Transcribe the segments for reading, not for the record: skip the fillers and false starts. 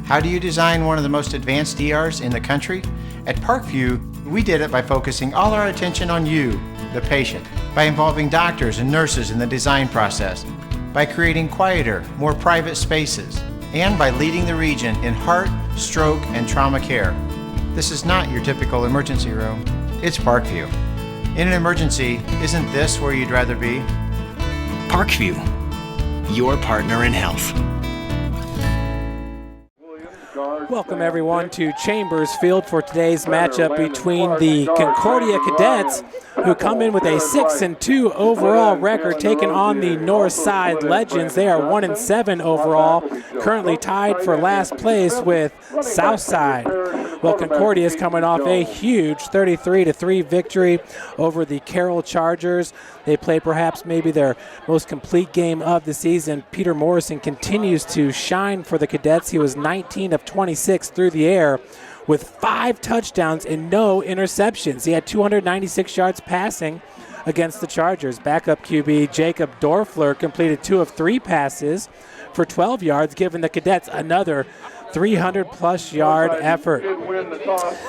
How do you design one of the most advanced ERs in the country? At Parkview, we did it by focusing all our attention on you, the patient, by involving doctors and nurses in the design process, by creating quieter, more private spaces, and by leading the region in heart, stroke, and trauma care. This is not your typical emergency room. It's Parkview. In an emergency, isn't this where you'd rather be? Parkview, your partner in health. Welcome everyone to Chambers Field for today's matchup between the Concordia Cadets, who come in with a 6-2 overall record, taking on the Northside Legends. They are 1-7 overall, currently tied for last place with Southside. Well, Concordia is coming off a huge 33-3 victory over the Carroll Chargers. They played perhaps maybe their most complete game of the season. Peter Morrison continues to shine for the Cadets. He was 19 of 26 through the air with 5 touchdowns and no interceptions. He had 296 yards passing against the Chargers. Backup QB Jacob Dorfler completed 2 of 3 passes for 12 yards, giving the Cadets another 300-plus yard effort.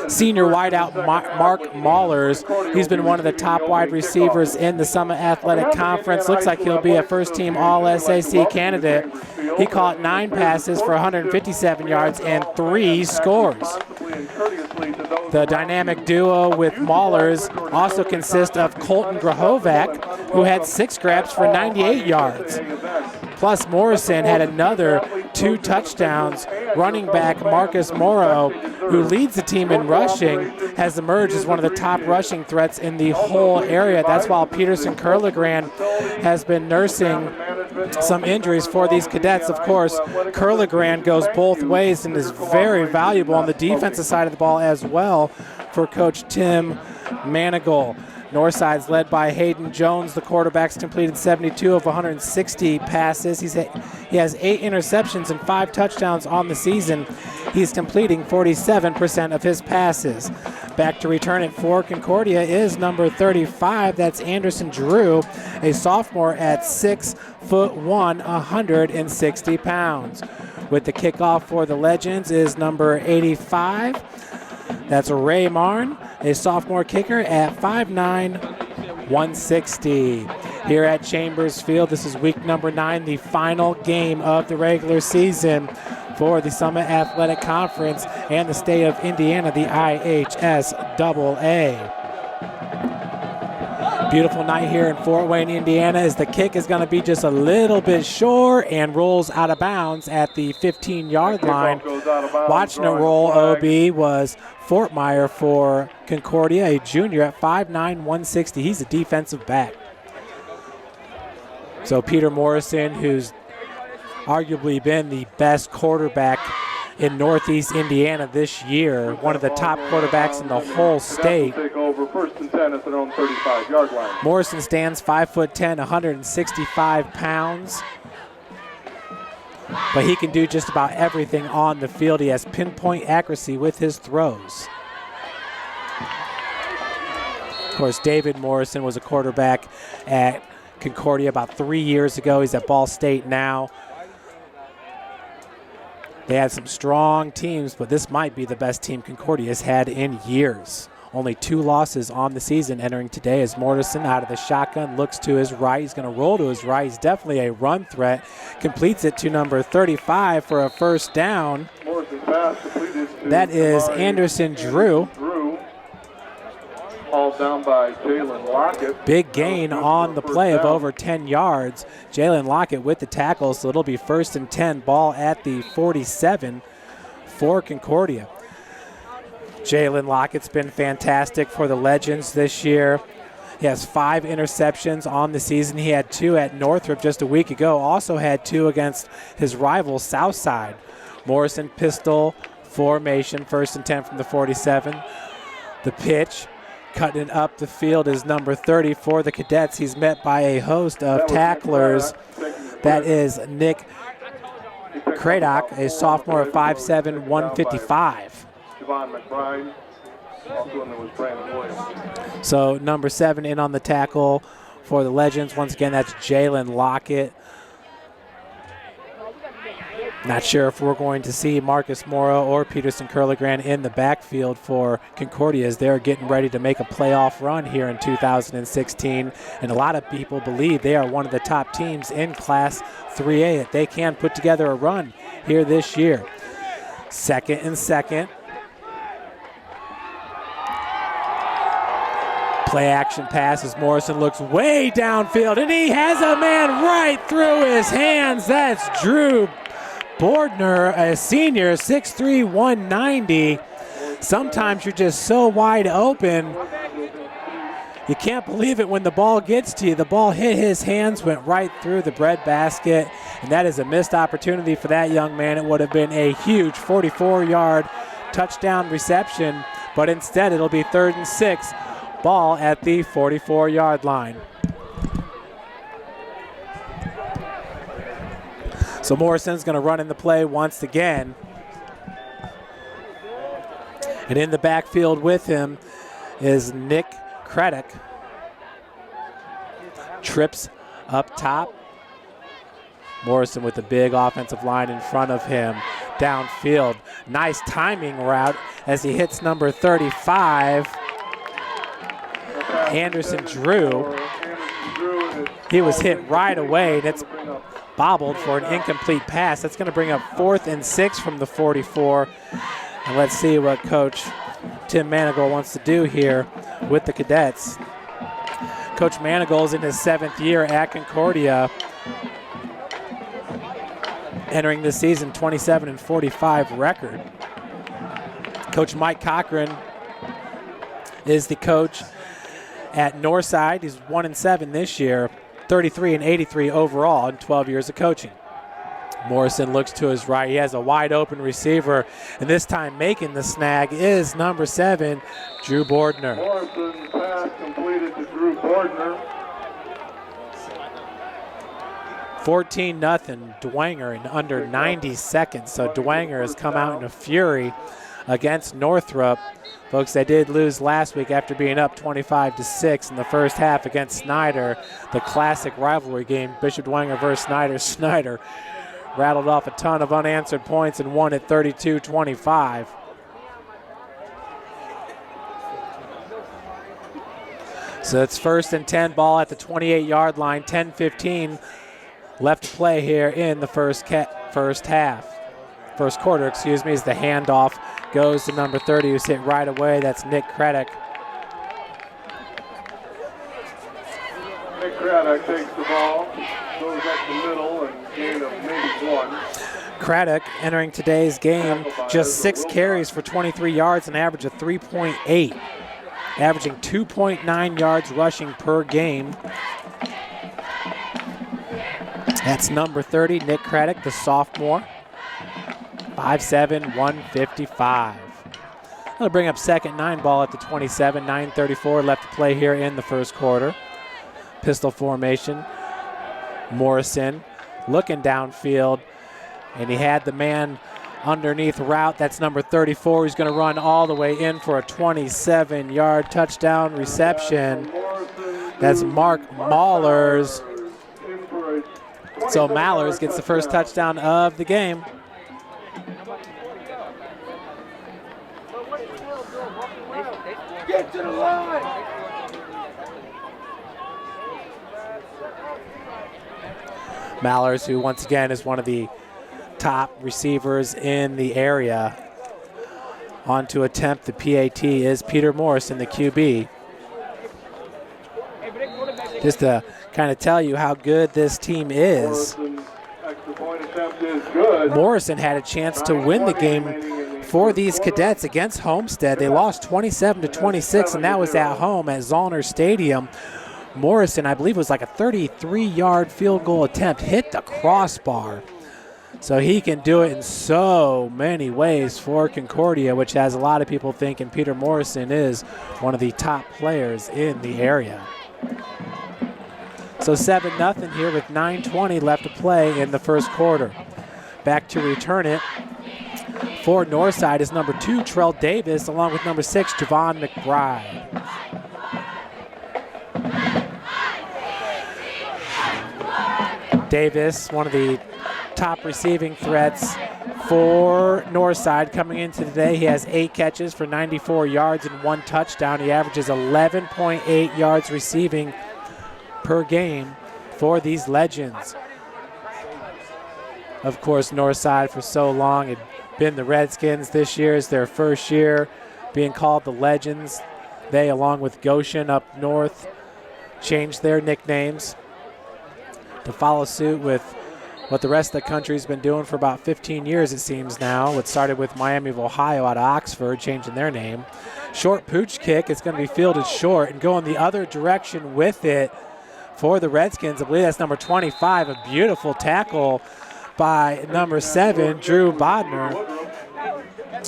Senior wideout Mark Mahlers, he's been one of the top wide receivers in the Summit Athletic Conference. Looks like he'll be a first-team All-SAC candidate. He caught 9 passes for 157 yards and 3 scores. The dynamic duo with Mahlers also consists of Colton Grahovac, who had 6 grabs for 98 yards. Plus, Morrison had another 2 touchdowns. Running back Marcus Morrow, who leads the team in rushing, has emerged as one of the top rushing threats in the whole area. That's while Peterson Curligran has been nursing some injuries for these Cadets. Of course, Curligran goes both ways and is very valuable on the defensive side of the ball as well for Coach Tim Manigal. Northside's led by Hayden Jones. The quarterback's completed 72 of 160 passes. He has 8 interceptions and 5 touchdowns on the season. He's completing 47% of his passes. Back to return it for Concordia is number 35. That's Anderson Drew, a sophomore at 6'1", 160 pounds. With the kickoff for the Legends is number 85. That's Ray Marn, a sophomore kicker at 5'9", 160. Here at Chambers Field, this is week number 9, the final game of the regular season for the Summit Athletic Conference and the state of Indiana, the IHSAA. Beautiful night here in Fort Wayne, Indiana, as the kick is going to be just a little bit short and rolls out of bounds at the 15-yard line. Watching it roll, OB, was Fort Meyer for Concordia, a junior at 5'9", 160. He's a defensive back. So Peter Morrison, who's arguably been the best quarterback in Northeast Indiana this year, one of the top quarterbacks in the whole state. Morrison stands 5'10", 165 pounds. But he can do just about everything on the field. He has pinpoint accuracy with his throws. Of course, David Morrison was a quarterback at Concordia about 3 years ago. He's at Ball State now. They had some strong teams, but this might be the best team Concordia has had in years. Only 2 losses on the season entering today as Morrison out of the shotgun looks to his right. He's going to roll to his right. He's definitely a run threat. Completes it to number 35 for a first down. That is Anderson Drew. Hauled down by Jalen Lockett. Big gain on the play of over 10 yards. Jalen Lockett with the tackle, so it'll be 1st and 10, ball at the 47 for Concordia. Jalen Lockett's been fantastic for the Legends this year. He has 5 interceptions on the season. He had 2 at Northrop just a week ago. Also had 2 against his rival Southside. Morrison pistol formation, 1st and 10 from the 47. The pitch, cutting it up the field, is number 30 for the Cadets. He's met by a host of tacklers. That is Nick Craddock, a sophomore at 5'7", 155. So number 7 in on the tackle for the Legends. Once again, that's Jalen Lockett. Not sure if we're going to see Marcus Morrow or Peterson Curligran in the backfield for Concordia as they're getting ready to make a playoff run here in 2016. And a lot of people believe they are one of the top teams in Class 3A, that they can put together a run here this year. 2nd and 2. Play action pass as Morrison looks way downfield, and he has a man right through his hands. That's Drew Bordner, a senior, 6'3", 190. Sometimes you're just so wide open, you can't believe it when the ball gets to you. The ball hit his hands, went right through the breadbasket, and that is a missed opportunity for that young man. It would have been a huge 44-yard touchdown reception, but instead it'll be 3rd and 6. Ball at the 44-yard line. So Morrison's going to run in the play once again. And in the backfield with him is Nick Craddock. Trips up top. Morrison with the big offensive line in front of him. Downfield. Nice timing route as he hits number 35. Anderson Drew. He was hit right away, and it's bobbled for an incomplete pass. That's going to bring up 4th and 6 from the 44. And let's see what Coach Tim Manigault wants to do here with the Cadets. Coach Manigault's in his 7th year at Concordia, entering this season 27-45 record. Coach Mike Cochran is the coach at Northside. He's 1-7 this year, 33-83 overall in 12 years of coaching. Morrison looks to his right. He has a wide open receiver, and this time making the snag is number 7, Drew Bordner. Morrison pass completed to Drew Bordner. 14-0 Dwenger in under 90 seconds. So Dwenger has come out in a fury against Northrop. Folks, they did lose last week after being up 25-6 in the first half against Snyder, the classic rivalry game, Bishop Dwenger versus Snyder. Snyder rattled off a ton of unanswered points and won at 32-25. So it's 1st and 10, ball at the 28-yard line, 10:15 left to play here in the first quarter, as the handoff goes to number 30, who's hit right away. That's Nick Craddock. Nick Craddock takes the ball, goes up the middle, and gain of maybe 1. Craddock entering today's game just 6 carries for 23 yards, an average of 3.8, averaging 2.9 yards rushing per game. That's number 30, Nick Craddock, the sophomore. 5'7", 155. That'll bring up 2nd 9, ball at the 27, 9:34 left to play here in the first quarter. Pistol formation. Morrison looking downfield, and he had the man underneath route. That's number 34. He's going to run all the way in for a 27-yard touchdown reception. That's Mark Mahlers. So Mahlers gets the first touchdown of the game. Get to the line! Mahlers, who once again is one of the top receivers in the area. On to attempt the PAT is Peter Morrison, the QB. Just to kind of tell you how good this team is. Morrison had a chance to win the game for these Cadets against Homestead. They lost 27-26, and that was at home at Zollner Stadium. Morrison, I believe, was like a 33-yard field goal attempt, hit the crossbar. So he can do it in so many ways for Concordia, which has a lot of people thinking Peter Morrison is one of the top players in the area. So 7-0 here with 9:20 left to play in the first quarter. Back to return it for Northside is number 2, Trell Davis, along with number 6, Javon McBride. Davis, one of the top receiving threats for Northside coming into today. He has 8 catches for 94 yards and 1 touchdown. He averages 11.8 yards receiving per game for these Legends. Of course, Northside for so long had been the Redskins. This year is their first year being called the Legends. They, along with Goshen up north, changed their nicknames to follow suit with what the rest of the country's been doing for about 15 years, it seems now. It started with Miami of Ohio out of Oxford, changing their name. Short pooch kick. It's going to be fielded short and going the other direction with it for the Redskins. I believe that's number 25. A beautiful tackle by number 7, Drew Bodner.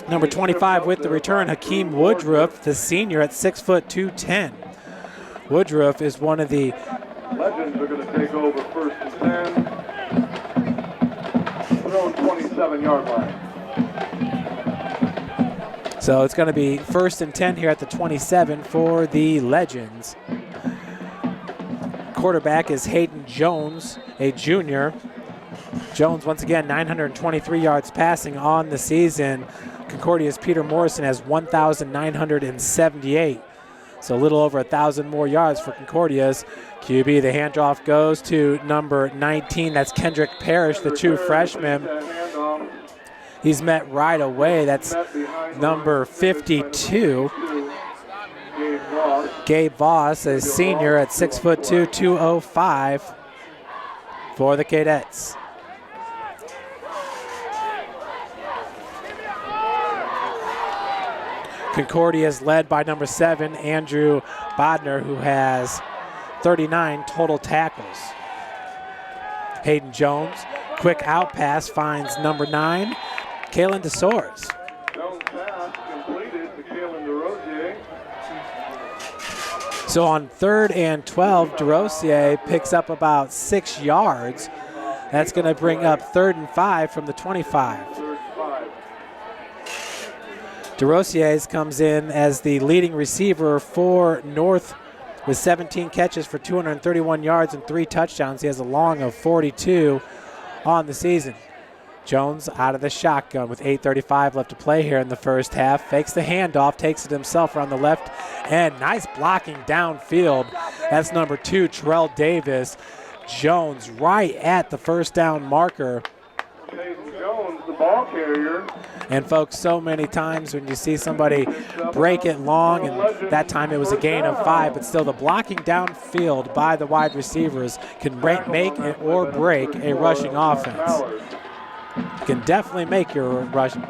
Number 25 with the return, Hakeem Woodruff, the senior at 6 foot 210. Woodruff is one of the Legends are going to take over first and 10. Their 27-yard line. So it's going to be first and 10 here at the 27 for the Legends. Quarterback is Hayden Jones, a junior. Jones, once again, 923 yards passing on the season. Concordia's Peter Morrison has 1,978. So a little over 1,000 more yards for Concordia's QB. The handoff goes to number 19. That's Kendrick Parrish, the true freshman. He's met right away. That's number 52. Gabe Voss, a senior at 6'2", 205 for the Cadets. Concordia is led by number 7, Andrew Bodner, who has 39 total tackles. Hayden Jones, quick out pass, finds number 9, Kalen DeSores. Jones pass completed to Kalen DeRosier. So on 3rd and 12, DeRosier picks up about 6 yards. That's going to bring up 3rd and 5 from the 25. DeRosier comes in as the leading receiver for North with 17 catches for 231 yards and 3 touchdowns. He has a long of 42 on the season. Jones out of the shotgun with 8:35 left to play here in the first half. Fakes the handoff, takes it himself around the left, and nice blocking downfield. That's number 2, Terrell Davis. Jones right at the first down marker. Hayden Jones, the ball carrier. And folks, so many times when you see somebody break it long, and that time it was a gain of 5, but still the blocking downfield by the wide receivers can make or break a rushing offense. Can definitely make your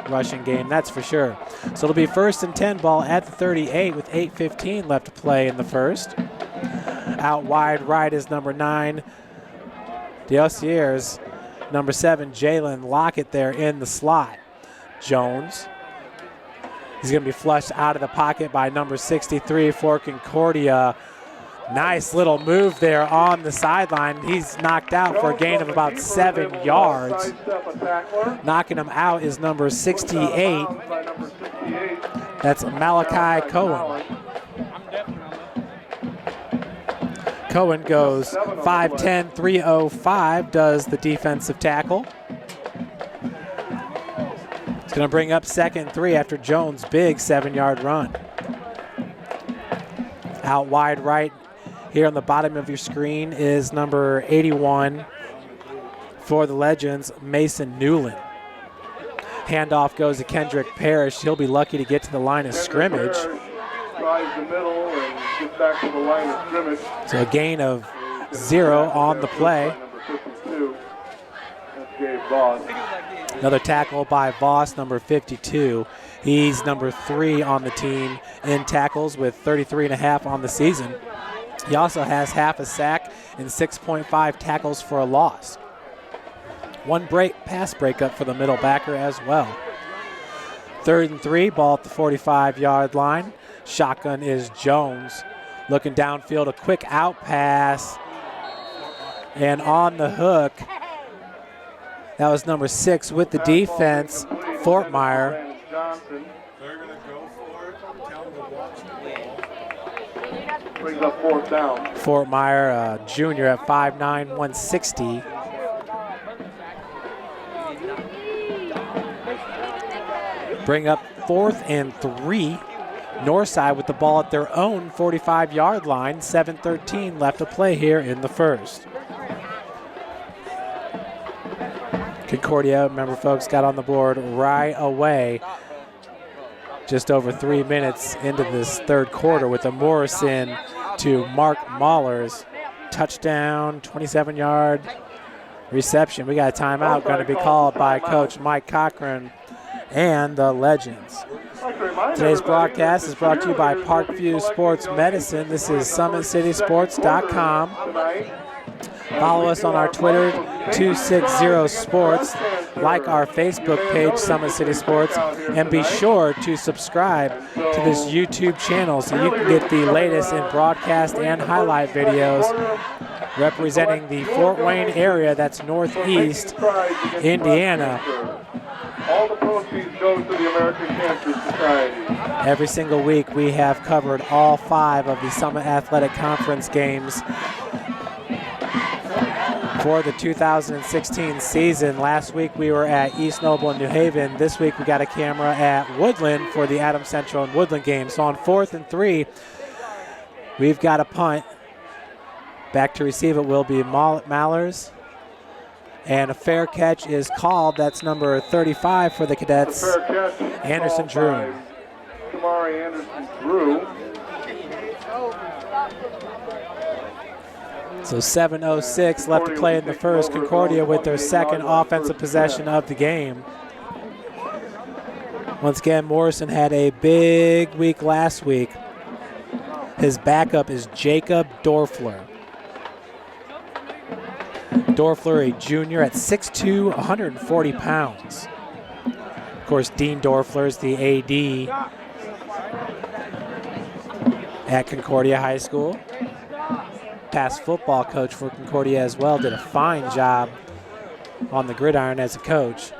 rushing game, that's for sure. So it'll be first and 10 ball at the 38 with 8:15 left to play in the first. Out wide right is number 9, DeRosier's number 7, Jalen Lockett there in the slot. Jones. He's going to be flushed out of the pocket by number 63 for Concordia. Nice little move there on the sideline. He's knocked out for a gain of about 7 yards. Knocking him out is number 68. That's Malachi Cohen. Cohen goes 5'10", 305, does the defensive tackle. It's going to bring up 2nd and 3 after Jones' big 7-yard run. Out wide right here on the bottom of your screen is number 81 for the Legends, Mason Newland. Handoff goes to Kendrick Parrish. He'll be lucky to get to the line of scrimmage. Drives the middle and gets back to the line of scrimmage. So a gain of 0 on the play. Number 52. That's Gabe Voss. Another tackle by Voss, number 52. He's number 3 on the team in tackles with 33.5 on the season. He also has half a sack and 6.5 tackles for a loss. 1 pass breakup for the middle backer as well. 3rd and 3, ball at the 45-yard line. Shotgun is Jones. Looking downfield, a quick out pass. And on the hook, that was number 6 with the defense, Fortmeyer. They're going to go for it. Tell them to watch the ball. Brings up 4th down. Fortmeyer, junior at 5'9", 160. bring up 4th and 3. Northside with the ball at their own 45-yard line. 7:13 left to play here in the first. Concordia, remember folks, got on the board right away. Just over 3 minutes into this third quarter with a Morrison to Mark Mahler's touchdown, 27-yard reception. We got a timeout going to be called by Coach Mike Cochran and the Legends. Today's broadcast is brought to you by Parkview Sports Medicine. This is SummitCitySports.com. Follow us on our Twitter, 260 Sports. Like our Facebook page, Summit City Sports. And be sure to subscribe to this YouTube channel so you can get the latest in broadcast and highlight videos representing the Fort Wayne area, that's northeast Indiana. All the proceeds go to the American Cancer Society. Every single week we have covered all 5 of the Summit Athletic Conference games for the 2016 season. Last week we were at East Noble and New Haven. This week we got a camera at Woodland for the Adams Central and Woodland game. So on 4th and 3, we've got a punt. Back to receive it will be Mallers. And a fair catch is called. That's number 35 for the Cadets, Anderson Drew. Tamari Anderson Drew. So 7:06 left to play in the first. Concordia with their second offensive possession of the game. Once again, Morrison had a big week last week. His backup is Jacob Dorfler. Dorfler, a junior at 6'2", 140 pounds. Of course, Dean Dorfler is the AD at Concordia High School. Past football coach for Concordia as well. Did a fine job on the gridiron as a coach.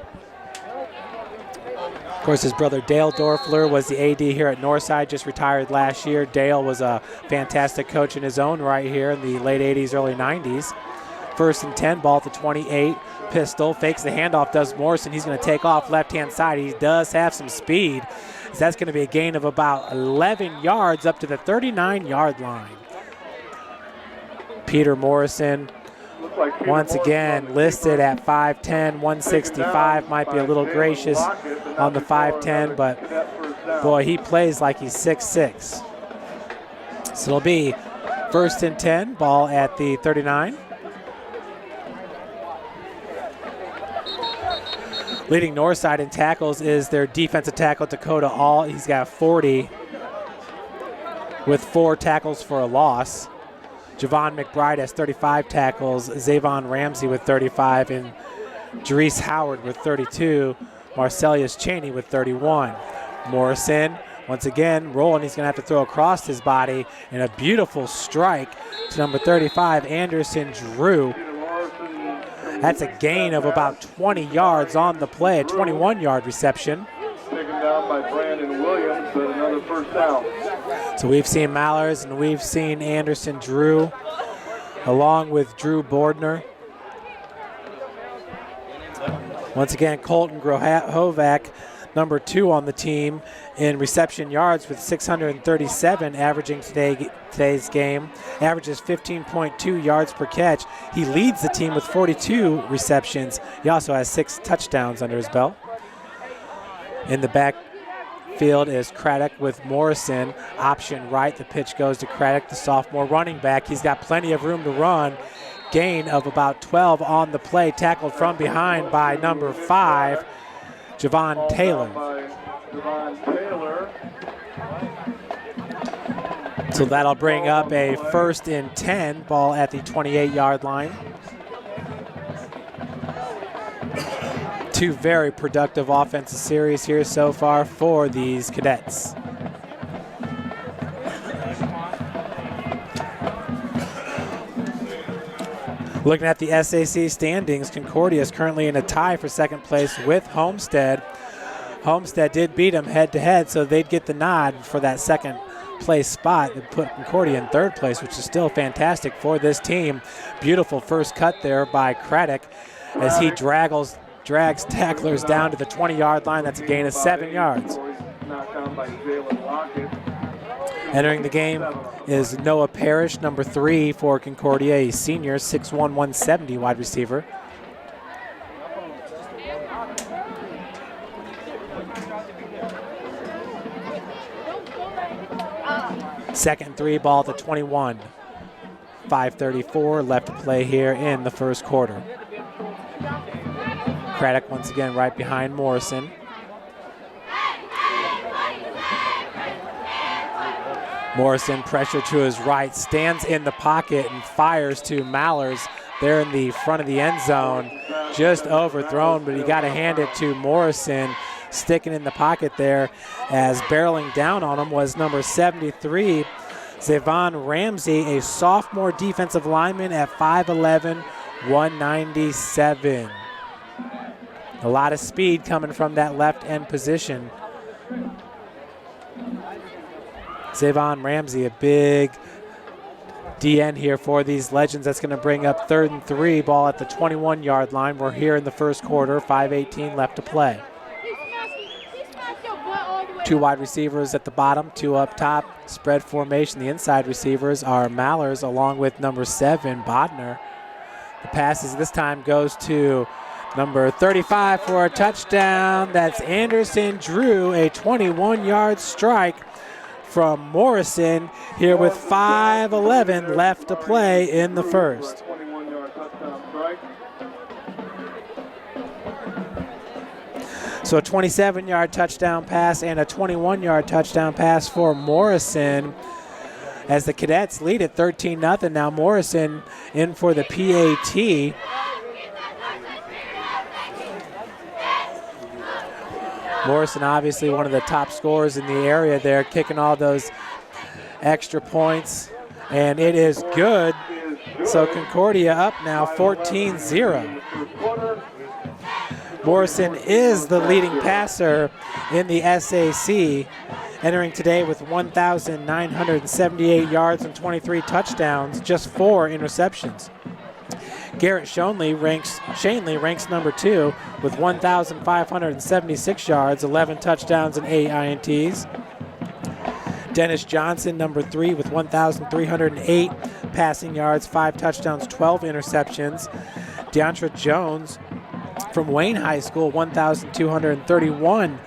Of course, his brother Dale Dorfler was the AD here at Northside, just retired last year. Dale was a fantastic coach in his own right here in the late 80s, early 90s. 1st and 10, ball at the 28. Pistol, fakes the handoff, does Morrison. He's going to take off left-hand side. He does have some speed. So that's going to be a gain of about 11 yards up to the 39-yard line. Peter Morrison, once again, listed at 5'10", 165. Might be a little gracious on the 5'10", but boy, he plays like he's 6'6". So it'll be 1st and 10, ball at the 39. Leading Northside in tackles is their defensive tackle, Dakota All. He's got 40 with 4 tackles for a loss. Javon McBride has 35 tackles, Zavon Ramsey with 35, and Jerice Howard with 32, Marcellus Cheney with 31. Morrison, once again, rolling. He's going to have to throw across his body, and a beautiful strike to number 35, Anderson Drew. That's a gain of about 20 yards on the play, a 21-yard reception. Taken down by Brandon Williams, but another first down. So we've seen Mallers and we've seen Anderson Drew, along with Drew Bordner. Once again, Colton Grohovac, number 2 on the team in reception yards with 637, averaging today's game. Averages 15.2 yards per catch. He leads the team with 42 receptions. He also has 6 touchdowns under his belt. In the backfield is Craddock with Morrison. Option right. The pitch goes to Craddock, the sophomore running back. He's got plenty of room to run. Gain of about 12 on the play. Tackled from behind by number 5, Javon Taylor. So that'll bring up a 1st and 10, ball at the 28-yard line. 2 very productive offensive series here so far for these Cadets. Looking at the SAC standings, Concordia is currently in a tie for 2nd place with Homestead. Homestead did beat them head-to-head, so they'd get the nod for that 2nd place spot and put Concordia in 3rd place, which is still fantastic for this team. Beautiful first cut there by Craddock as he drags drags tacklers down to the 20-yard line. That's a gain of 7 yards. Knocked down by Jalen Lockett. Entering the game is Noah Parrish, number 3 for Concordia, a senior, 6'1", 170 wide receiver. Second and 3, ball at the 21. 5:34 left to play here in the first quarter. Craddock once again right behind Morrison. Morrison, pressure to his right, stands in the pocket and fires to Mallers there in the front of the end zone. Just overthrown, but you got to hand it to Morrison, sticking in the pocket there, as barreling down on him was number 73, Zavon Ramsey, a sophomore defensive lineman at 5'11", 197. A lot of speed coming from that left end position. Zavon Ramsey, a big DN here for these Legends. That's going to bring up 3rd and 3, ball at the 21-yard line. We're here in the first quarter, 5:18 left to play. 2 wide receivers at the bottom, 2 up top, spread formation. The inside receivers are Mallers along with number 7, Bodner. The passes this time goes to number 35 for a touchdown. That's Anderson Drew, a 21-yard strike from Morrison here with 5:11 left to play in the first. 21-yard touchdown strike. So a 27-yard touchdown pass and a 21-yard touchdown pass for Morrison as the Cadets lead at 13-0. Now Morrison in for the PAT. Morrison obviously one of the top scorers in the area there, kicking all those extra points, and it is good. So Concordia up now 14-0. Morrison is the leading passer in the SAC, entering today with 1,978 yards and 23 touchdowns, just 4 interceptions. Garrett Shanley ranks number 2 with 1,576 yards, 11 touchdowns, and 8 INTs. Dennis Johnson, number 3, with 1,308 passing yards, 5 touchdowns, 12 interceptions. Deontra Jones from Wayne High School, 1,231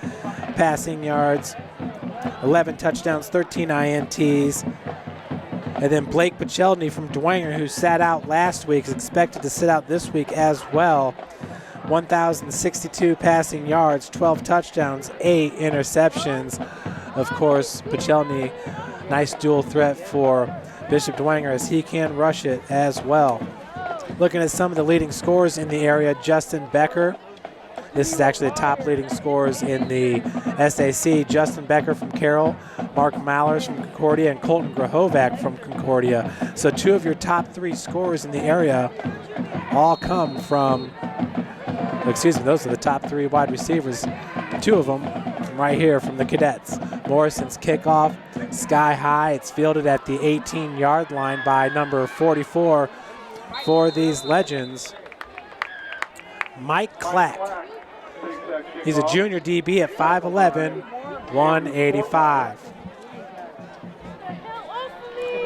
passing yards, 11 touchdowns, 13 INTs. And then Blake Pachelny from Dwenger, who sat out last week, is expected to sit out this week as well. 1,062 passing yards, 12 touchdowns, 8 interceptions. Of course, Pachelny, nice dual threat for Bishop Dwenger as he can rush it as well. Looking at some of the leading scorers in the area, Justin Becker. This is actually the top leading scorers in the SAC. Justin Becker from Carroll, Mark Mallers from Concordia, and Colton Grahovac from Concordia. So 2 of your top 3 scorers in the area all come from, those are the top 3 wide receivers. 2 of them from right here from the Cadets. Morrison's kickoff, sky high. It's fielded at the 18-yard line by number 44 for these Legends, Mike Clack. He's a junior DB at 5'11", 185.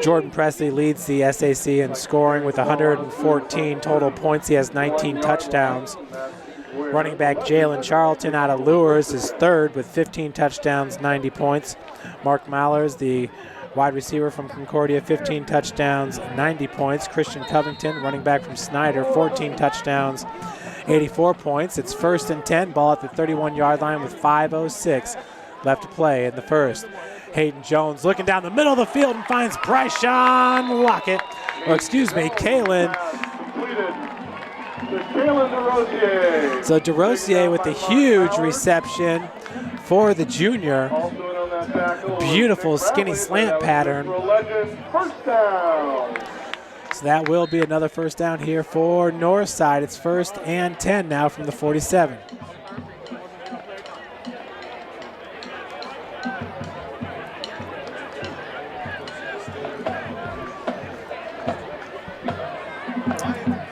Jordan Presley leads the SAC in scoring with 114 total points. He has 19 touchdowns. Running back Jalen Charlton out of Lures is 3rd with 15 touchdowns, 90 points. Mark Mallers, the wide receiver from Concordia, 15 touchdowns, 90 points. Christian Covington, running back from Snyder, 14 touchdowns, 84 points. It's 1st and 10, ball at the 31-yard line with 5:06 left to play in the first. Hayden Jones looking down the middle of the field and finds Kalen So DeRosier with a huge reception for the junior. Beautiful skinny slant pattern. So that will be another first down here for Northside. It's 1st and 10 now from the 47.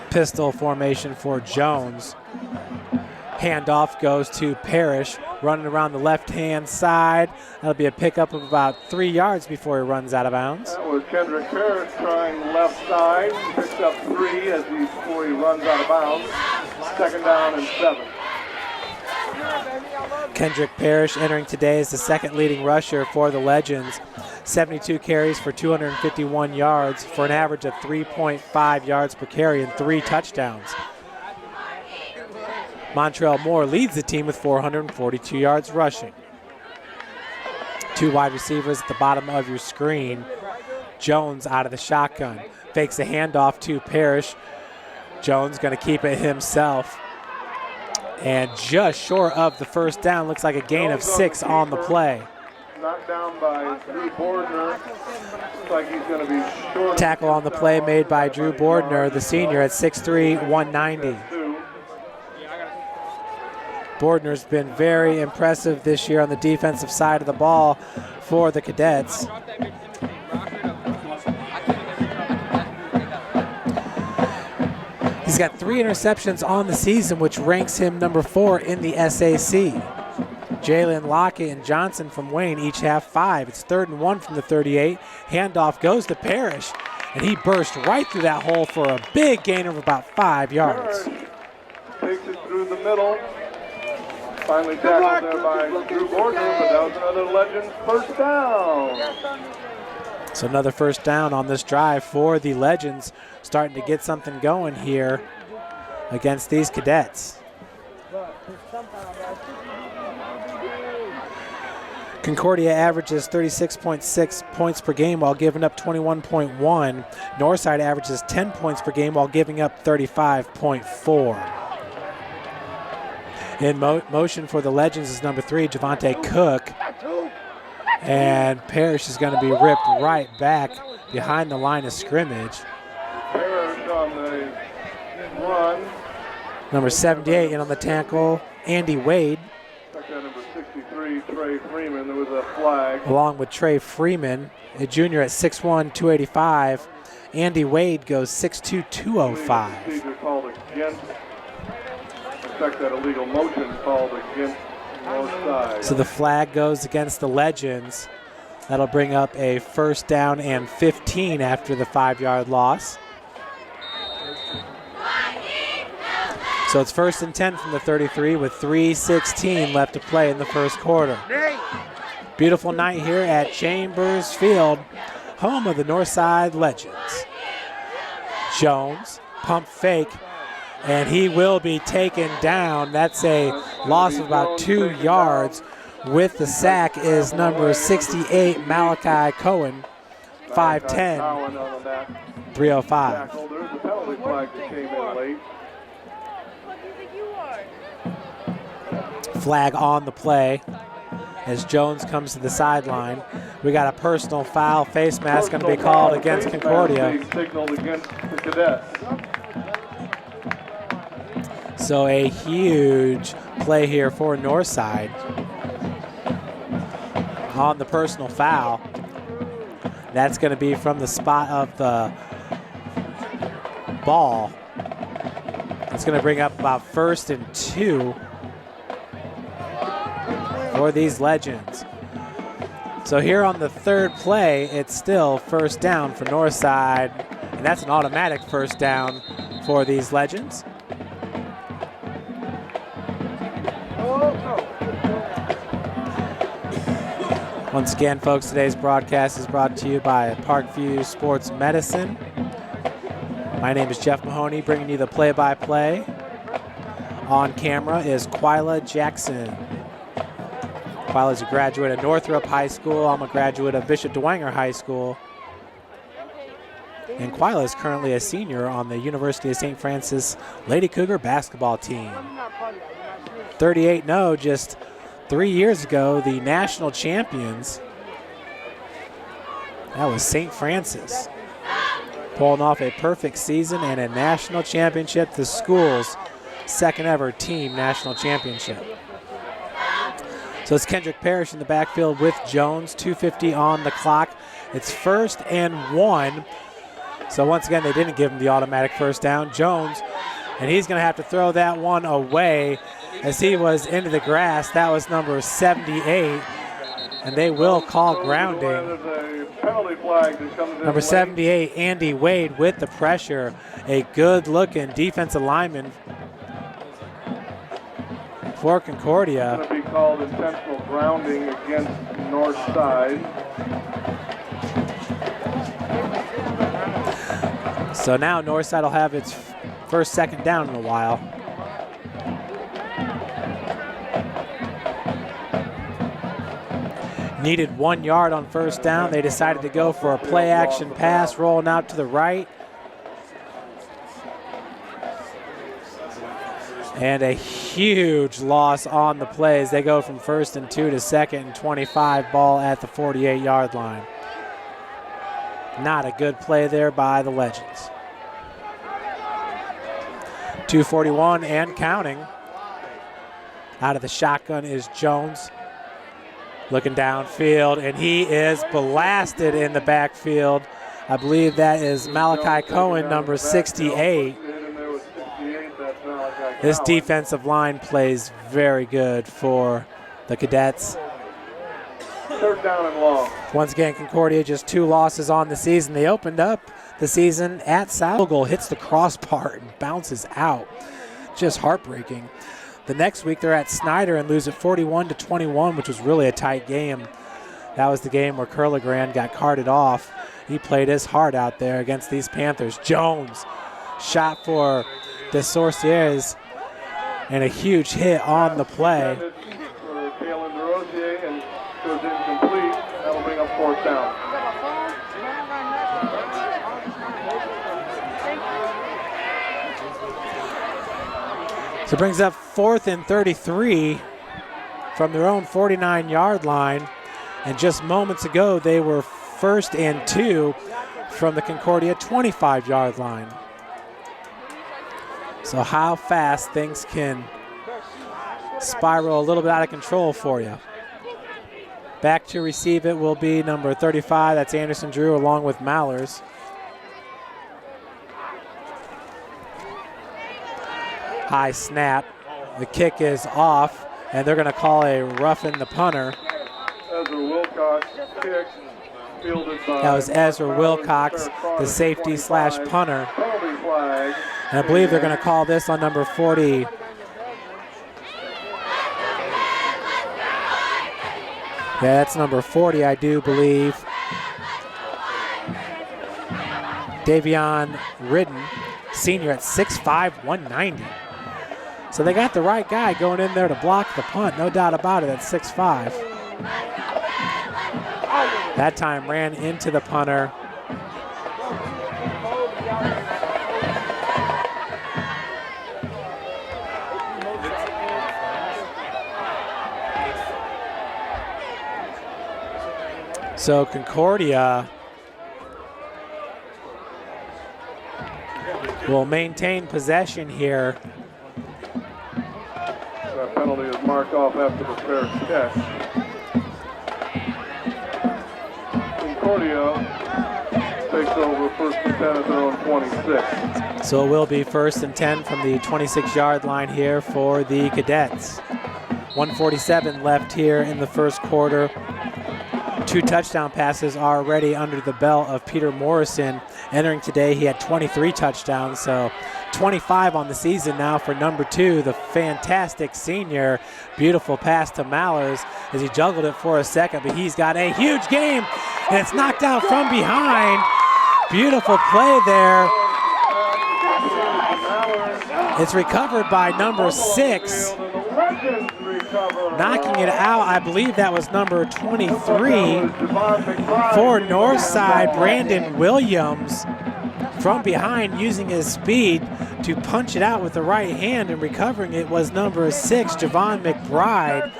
Pistol formation for Jones. Handoff goes to Parrish, running around the left-hand side. That'll be a pickup of about 3 yards before he runs out of bounds. That was Kendrick Parrish trying left side. He picks up 3 before he runs out of bounds. 2nd down and 7. Kendrick Parrish entering today as the 2nd leading rusher for the Legends. 72 carries for 251 yards for an average of 3.5 yards per carry and 3 touchdowns. Montrell Moore leads the team with 442 yards rushing. 2 wide receivers at the bottom of your screen. Jones out of the shotgun. Fakes a handoff to Parrish. Jones going to keep it himself. And just short of the 1st down. Looks like a gain of 6 on the play. Knocked down by Drew Bordner. Looks like he's going to be short. Tackle on the play made by Drew Bordner, the senior, at 6'3", 190. Bordner's been very impressive this year on the defensive side of the ball for the Cadets. He's got 3 interceptions on the season, which ranks him number 4 in the SAC. Jalen Lockett and Johnson from Wayne each have 5. It's 3rd and 1 from the 38. Handoff goes to Parrish, and he burst right through that hole for a big gain of about 5 yards. Takes it through the middle. Finally tackled there by Drew Bordner, but that was another Legends 1st down. So another 1st down on this drive for the Legends, starting to get something going here against these Cadets. Concordia averages 36.6 points per game while giving up 21.1. Northside averages 10 points per game while giving up 35.4. In motion for the Legends is number 3, Javante Cook. And Parrish is going to be ripped right back behind the line of scrimmage. Parrish on the run. Number 78 in on the tackle, Andy Wade. Number 63, Trey Freeman. There was a flag. Along with Trey Freeman, a junior at 6'1", 285. Andy Wade goes 6'2", 205. Procedure called against. Expect that illegal motion called against north side. So the flag goes against the Legends. That'll bring up a 1st down and 15 after the 5-yard loss. So it's 1st and 10 from the 33 with 3:16 left to play in the 1st quarter. Beautiful night here at Chambers Field, home of the Northside Legends. Jones, pump fake, and he will be taken down. That's a loss of about 2 yards. With the sack is number 68, Malachi Cohen, 5'10", 305. There's a penalty flag that came in late. Flag on the play as Jones comes to the sideline. We got a personal foul, face mask going to be called against Concordia. Signaled against the Cadets. So a huge play here for Northside on the personal foul. That's going to be from the spot of the ball. It's going to bring up about 1st and 2 for these Legends. So here on the 3rd play, it's still 1st down for Northside, and that's an automatic 1st down for these Legends. Once again, folks, today's broadcast is brought to you by Parkview Sports Medicine. My name is Jeff Mahoney, bringing you the play-by-play. On camera is Quila Jackson. Quila's a graduate of Northrop High School. I'm a graduate of Bishop DeWanger High School. And Quila is currently a senior on the University of St. Francis Lady Cougar basketball team. 38-0, just 3 years ago, the national champions. That was St. Francis. Pulling off a perfect season and a national championship, the school's 2nd ever team national championship. So it's Kendrick Parrish in the backfield with Jones, 2:50 on the clock. It's 1st and 1. So once again, they didn't give him the automatic 1st down. Jones, and he's going to have to throw that one away as he was into the grass. That was number 78, and they will call grounding. Number 78, Andy Wade, with the pressure. A good-looking defensive lineman for Concordia. It's going to be called intentional grounding against north side. So now Northside will have its first second down in a while. Needed 1 yard on first down. They decided to go for a play action pass, rolling out to the right. And a huge loss on the play as they go from 1st and 2 to 2nd and 25, ball at the 48-yard line. Not a good play there by the Legends. 2:41 and counting. Out of the shotgun is Jones. Looking downfield, and he is blasted in the backfield. I believe that is Malachi Cohen, number 68. This defensive line plays very good for the Cadets. Third down and long. Once again, Concordia just 2 losses on the season. They opened up the season at South. Goal hits the crossbar and bounces out. Just heartbreaking. The next week they're at Snyder and lose it 41-21, which was really a tight game. That was the game where Curligran got carted off. He played his heart out there against these Panthers. Jones shot for De Sorciers and a huge hit on the play. Was incomplete. That'll bring up 4th down. So it brings up 4th and 33 from their own 49-yard line. And just moments ago, they were 1st and 2 from the Concordia 25-yard line. So how fast things can spiral a little bit out of control for you. Back to receive it will be number 35. That's Anderson Drew along with Mallers. High snap. The kick is off, and they're going to call a roughing the punter. Ezra Wilcox kick, fielded by that was Ezra Wilcox, the safety slash punter. And I believe they're going to call this on number 40. Yeah, that's number 40, I do believe. Davion Ridden, senior at 6'5", 190. So they got the right guy going in there to block the punt, no doubt about it, at 6'5". That time ran into the punter. So Concordia will maintain possession here. That penalty is marked off after the fair catch. Concordia takes over 1st and 10 at their own 26. So it will be 1st and 10 from the 26-yard line here for the Cadets. 1:47 left here in the first quarter. 2 touchdown passes already under the belt of Peter Morrison. Entering today, he had 23 touchdowns, so 25 on the season now for number 2, the fantastic senior. Beautiful pass to Mallers as he juggled it for a second, but he's got a huge game, and it's knocked out from behind. Beautiful play there. It's recovered by number 6. Knocking it out, I believe that was number 23 for Northside, Brandon Williams, from behind using his speed to punch it out with the right hand, and recovering it was number 6, Javon McBride.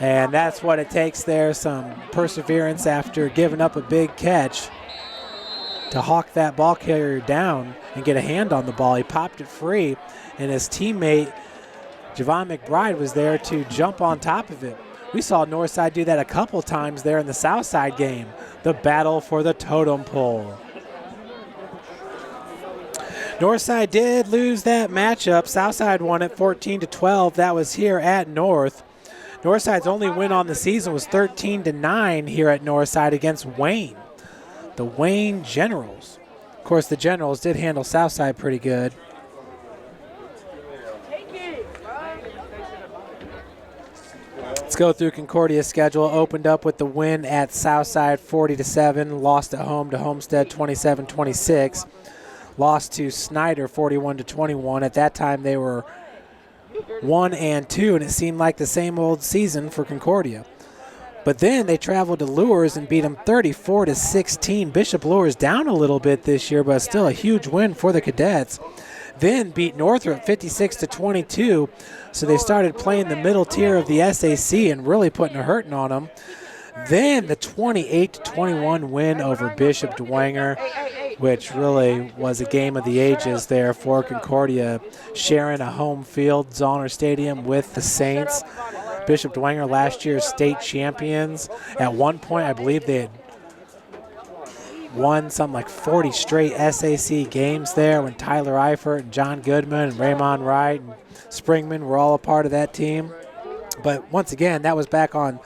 And that's what it takes there, some perseverance after giving up a big catch to hawk that ball carrier down and get a hand on the ball. He popped it free, and his teammate Javon McBride was there to jump on top of it. We saw Northside do that a couple times there in the Southside game. The battle for the totem pole. Northside did lose that matchup. Southside won it 14-12. That was here at North. Northside's only win on the season was 13-9 here at Northside against Wayne, the Wayne Generals. Of course, the Generals did handle Southside pretty good. Let's go through Concordia's schedule. Opened up with the win at Southside 40-7, lost at home to Homestead 27-26, lost to Snyder 41-21. At that time they were 1-2, and it seemed like the same old season for Concordia. But then they traveled to Lures and beat them 34-16. Bishop Lures down a little bit this year, but still a huge win for the Cadets. Then beat Northrop 56-22, so they started playing the middle tier of the SAC and really putting a hurting on them. Then the 28-21 win over Bishop Dwenger, which really was a game of the ages there for Concordia, sharing a home field, Zollner Stadium, with the Saints. Bishop Dwenger, last year's state champions. At one point, I believe they had won something like 40 straight SAC games there when Tyler Eifert and John Goodman and Raymond Wright and Springman were all a part of that team. But once again, that was back on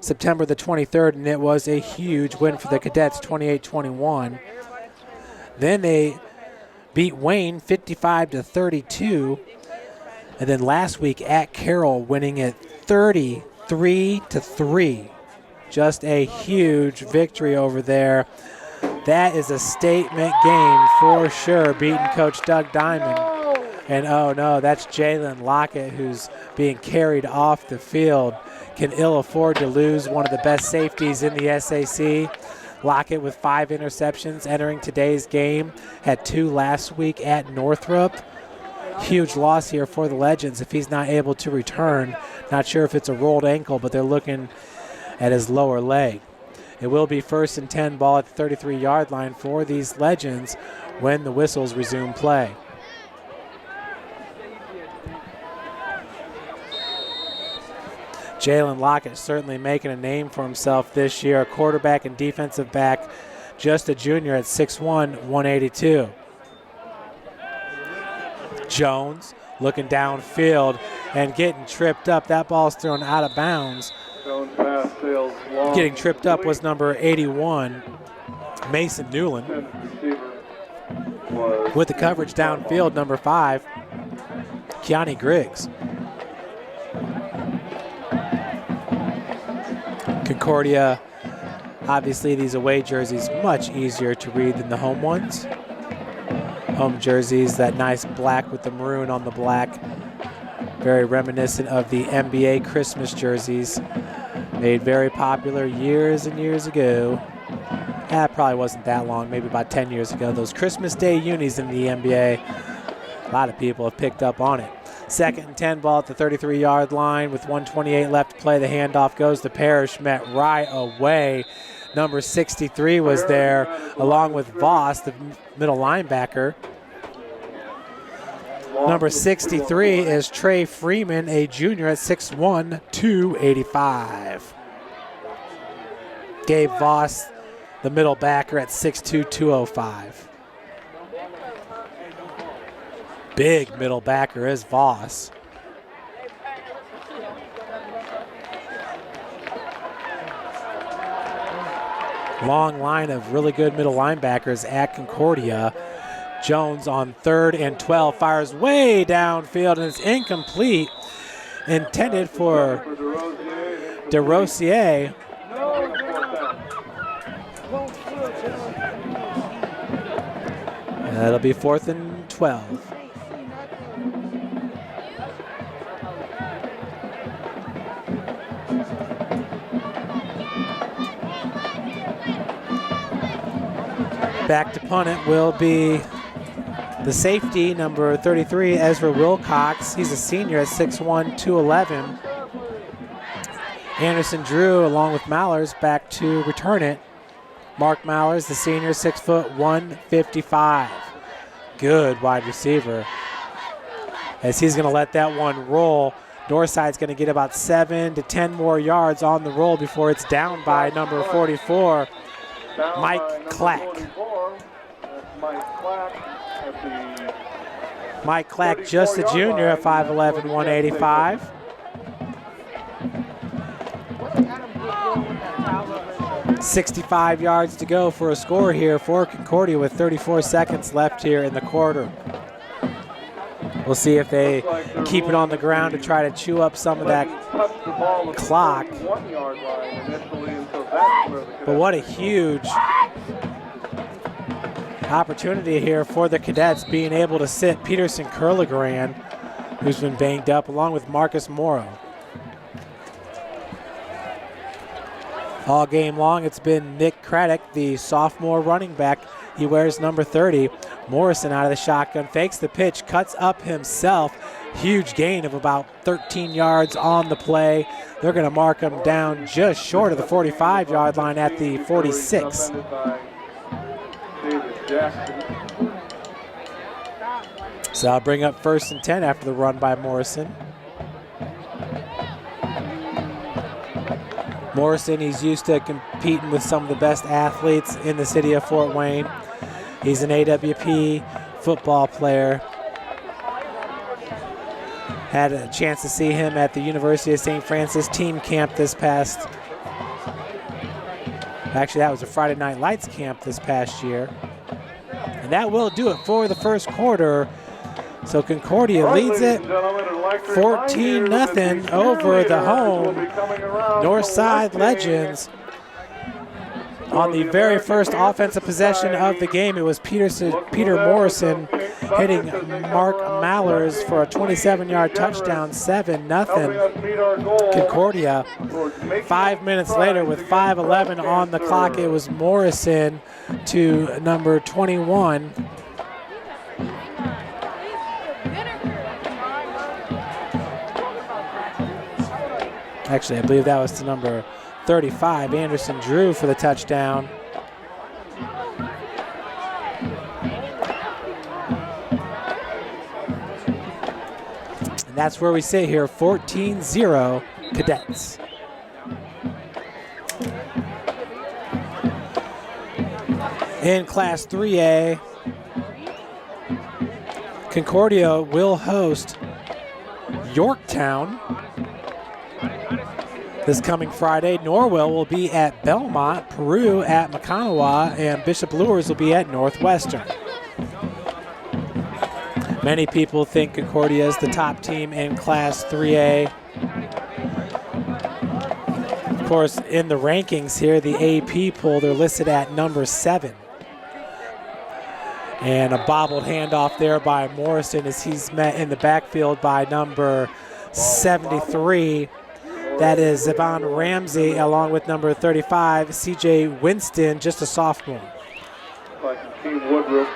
September the 23rd, and it was a huge win for the Cadets, 28-21. Then they beat Wayne 55-32. And then last week at Carroll, winning it 33-3. Just a huge victory over there. That is a statement game for sure, beating Coach Doug Diamond. And oh no, that's Jalen Lockett who's being carried off the field. Can ill afford to lose one of the best safeties in the SAC. Lockett with 5 interceptions entering today's game. Had 2 last week at Northrop. Huge loss here for the Legends if he's not able to return. Not sure if it's a rolled ankle, but they're looking at his lower leg. It will be 1st and 10 ball at the 33-yard line for these Legends when the whistles resume play. Jalen Lockett certainly making a name for himself this year, a quarterback and defensive back, just a junior at 6'1", 182. Jones looking downfield and getting tripped up. That ball's thrown out of bounds. Getting tripped up was number 81, Mason Newland. With the coverage downfield, number 5, Keani Griggs. Concordia, obviously these away jerseys much easier to read than the home ones. Home jerseys, that nice black with the maroon on the black, very reminiscent of the NBA Christmas jerseys, made very popular years and years ago. That probably wasn't that long, maybe about 10 years ago. Those Christmas Day unis in the NBA, a lot of people have picked up on it. 2nd and 10 ball at the 33-yard line with 1:28 left to play. The handoff goes to Parrish, met right away. Number 63 was there, along with Voss, the middle linebacker. Number 63 is Trey Freeman, a junior at 6'1", 285. Gabe Voss, the middle backer at 6'2", 205. Big middle backer is Voss. Long line of really good middle linebackers at Concordia. Jones on 3rd and 12 fires way downfield and it's incomplete. Intended for DeRosier. That'll be 4th and 12. Back to punt it will be the safety, number 33, Ezra Wilcox. He's a senior at 6'1", 211. Anderson Drew, along with Mallers, back to return it. Mark Mallers, the senior, 6 foot 155. Good wide receiver. As he's going to let that one roll. Northside's going to get about 7 to 10 more yards on the roll before it's down by number 44, Mike Clack. Mike Clack at the Mike Clack, just a junior at 5'11", 185. .65 yards to go for a score here for Concordia with 34 seconds left here in the quarter. We'll see if they keep it on the ground to try to chew up some of that clock. But what a huge opportunity here for the Cadets, being able to sit Peterson Curligran, who's been banged up, along with Marcus Morrow. All game long, it's been Nick Craddock, the sophomore running back. He wears number 30. Morrison out of the shotgun, fakes the pitch, cuts up himself. Huge gain of about 13 yards on the play. They're going to mark him down just short of the 45-yard line at the 46. So I'll bring up 1st and 10 after the run by Morrison. Morrison, he's used to competing with some of the best athletes in the city of Fort Wayne. He's an AWP football player. Had a chance to see him at the University of St. Francis team camp this past, actually that was a Friday Night Lights camp this past year. And that will do it for the first quarter. So Concordia leads it 14-0 over the home Northside Legends. On the very first offensive possession of the game, it was Peter Morrison hitting Mark Mallers for a 27-yard touchdown, 7-0 Concordia. 5 minutes later, with 5:11 on the clock, it was Morrison to number 21. Actually, I believe that was to number 35, Anderson Drew, for the touchdown. And that's where we sit here, 14-0 Cadets. In Class 3A, Concordia will host Yorktown this coming Friday. Norwell will be at Belmont, Peru at Makanawa, and Bishop Luers will be at Northwestern. Many people think Concordia is the top team in Class 3A. Of course, in the rankings here, the AP poll, they're listed at number 7. And a bobbled handoff there by Morrison as he's met in the backfield by number 73. That is Yvonne Ramsey, along with number 35, CJ Winston, just a sophomore. Like Hakeem Woodruff,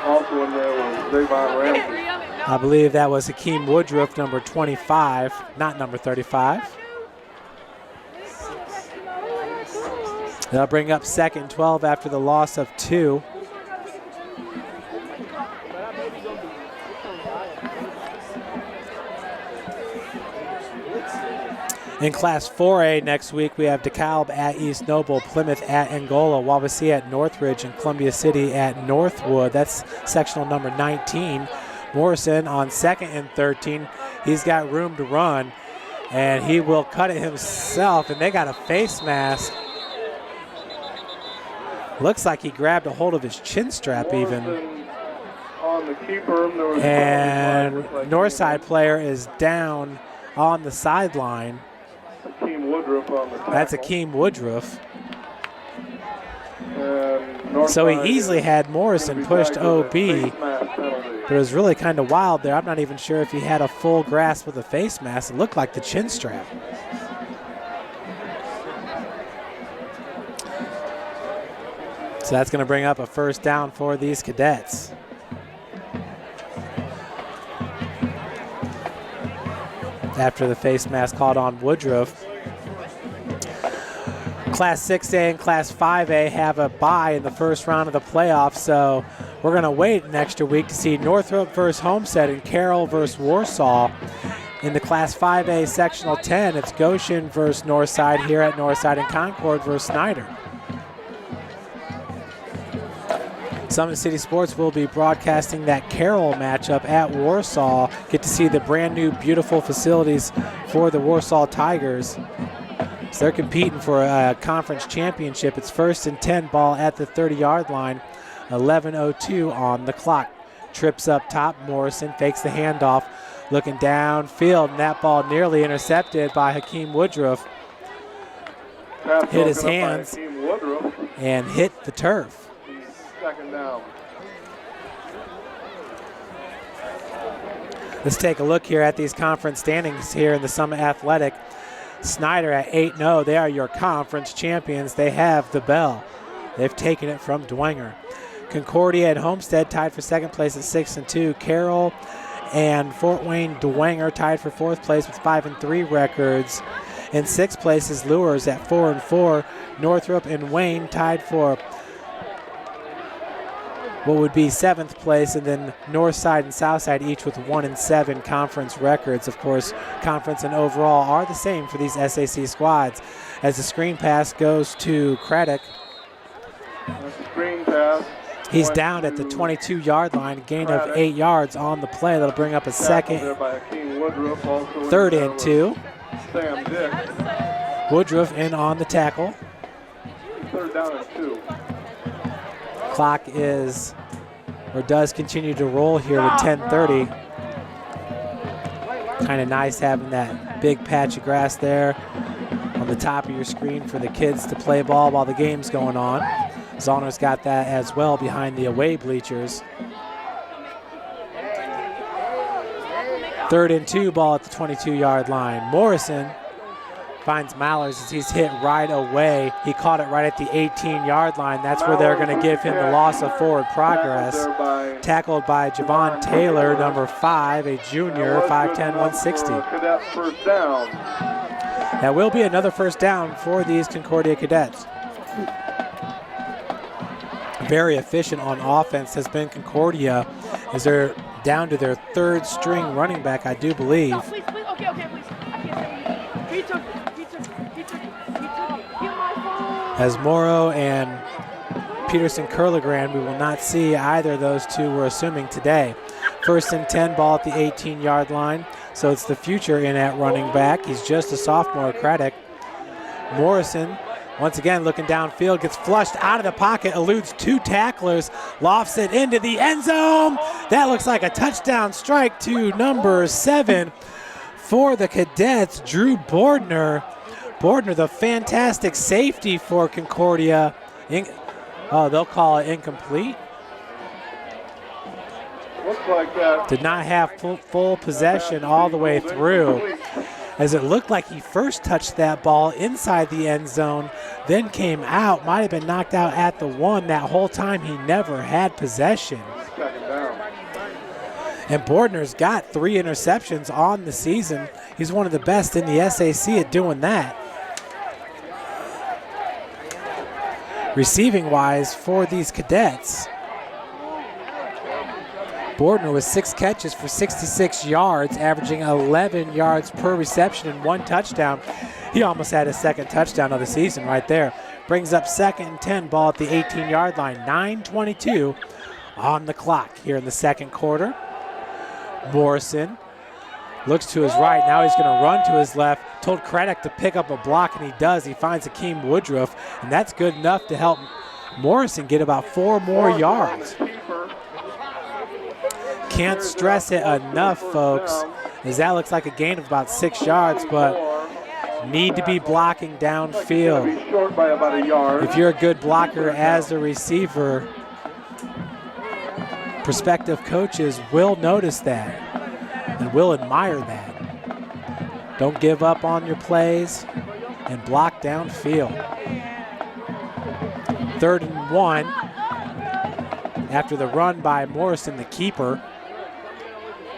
also in there was Yvonne Ramsey. I believe that was Hakeem Woodruff, number 25, not number 35. They'll bring up 2nd and 12 after the loss of 2. In Class 4A next week, we have DeKalb at East Noble, Plymouth at Angola, Wawasee at Northridge, and Columbia City at Northwood. That's sectional number 19. Morrison on 2nd and 13. He's got room to run, and he will cut it himself, and they got a face mask. Looks like he grabbed a hold of his chin strap even. On the keeper, and Northside player is down on the sideline. Hakeem Woodruff on the tackle. That's Hakeem Woodruff. So he easily had Morrison pushed OB, but it was really kind of wild there. I'm not even sure if he had a full grasp with a face mask. It looked like the chin strap. So that's going to bring up a first down for these Cadets. After the face mask called on Woodruff. Class 6A and Class 5A have a bye in the first round of the playoffs, so we're going to wait an extra week to see Northrop versus Homestead and Carroll versus Warsaw. In the Class 5A Sectional 10, it's Goshen versus Northside here at Northside, and Concord versus Snyder. Summit City Sports will be broadcasting that Carroll matchup at Warsaw. Get to see the brand new beautiful facilities for the Warsaw Tigers. So they're competing for a conference championship. It's 1st and 10, ball at the 30-yard line. 11:02 on the clock. Trips up top. Morrison fakes the handoff. Looking downfield, and that ball nearly intercepted by Hakeem Woodruff. Hit his hands and hit the turf. Second down. Let's take a look here at these conference standings here in the Summit Athletic. Snyder at 8-0. They are your conference champions. They have the bell. They've taken it from Dwenger. Concordia and Homestead tied for second place at 6-2. Carroll and Fort Wayne Dwenger tied for fourth place with 5-3 records. In sixth place is Lures at 4-4. Northrop and Wayne tied for what would be seventh place, and then Northside and Southside each with 1-7 conference records. Of course, conference and overall are the same for these SAC squads. As the screen pass goes to Craddock. Screen pass. He's down at the 22-yard line, gain of 8 yards on the play. That'll bring up a second. 3rd and 2. Sam Dick. Woodruff in on the tackle. 3rd down and 2. Clock is, or does continue to roll here with 10:30. Kind of nice having that big patch of grass there on the top of your screen for the kids to play ball while the game's going on. Zollner's got that as well behind the away bleachers. 3rd and 2, ball at the 22-yard line. Morrison finds Mallers as he's hit right away. He caught it right at the 18-yard line. That's where they're going to give him the loss of forward progress. Tackled by Javon Taylor, number 5, a junior, 5'10", 160. First down. That will be another first down for these Concordia Cadets. Very efficient on offense has been Concordia, as they're down to their 3rd string running back, I do believe. Please. Okay, please. He took it. As Morrow and Peterson Curligran, we will not see either of those two, we're assuming, today. 1st and 10, ball at the 18-yard line. So it's the future in at running back. He's just a sophomore, Craddock. Morrison, once again, looking downfield, gets flushed out of the pocket, eludes 2 tacklers, lofts it into the end zone. That looks like a touchdown strike to number 7 for the Cadets, Drew Bordner. Bordner, the fantastic safety for Concordia. They'll call it incomplete. Looks like that. Did not have full possession all the way through, as it looked like he first touched that ball inside the end zone, then came out, might have been knocked out at the 1. That whole time he never had possession. Second down. And Bordner's got 3 interceptions on the season. He's one of the best in the SAC at doing that. Receiving-wise for these Cadets, Bordner with 6 catches for 66 yards, averaging 11 yards per reception and 1 touchdown. He almost had his 2nd touchdown of the season right there. Brings up 2nd and 10, ball at the 18-yard line. 9:22 on the clock here in the 2nd quarter. Morrison looks to his right. Now he's going to run to his left. Told Craddock to pick up a block, and he does. He finds Hakeem Woodruff, and that's good enough to help Morrison get about 4 more yards. Can't stress it enough, folks, as that looks like a gain of about 6 yards, but need to be blocking downfield. If you're a good blocker as a receiver, prospective coaches will notice that and will admire that. Don't give up on your plays and block downfield. 3rd and 1 after the run by Morrison, the keeper.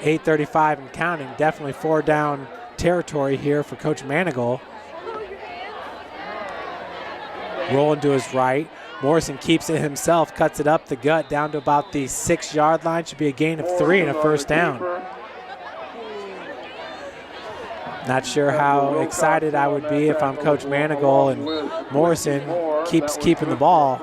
8:35 and counting. Definitely 4 down territory here for Coach Manigal. Rolling to his right. Morrison keeps it himself, cuts it up the gut down to about the 6-yard line. Should be a gain of 3 and a first down. Not sure how excited I would be if I'm Coach Manigal and Morrison keeps keeping the ball.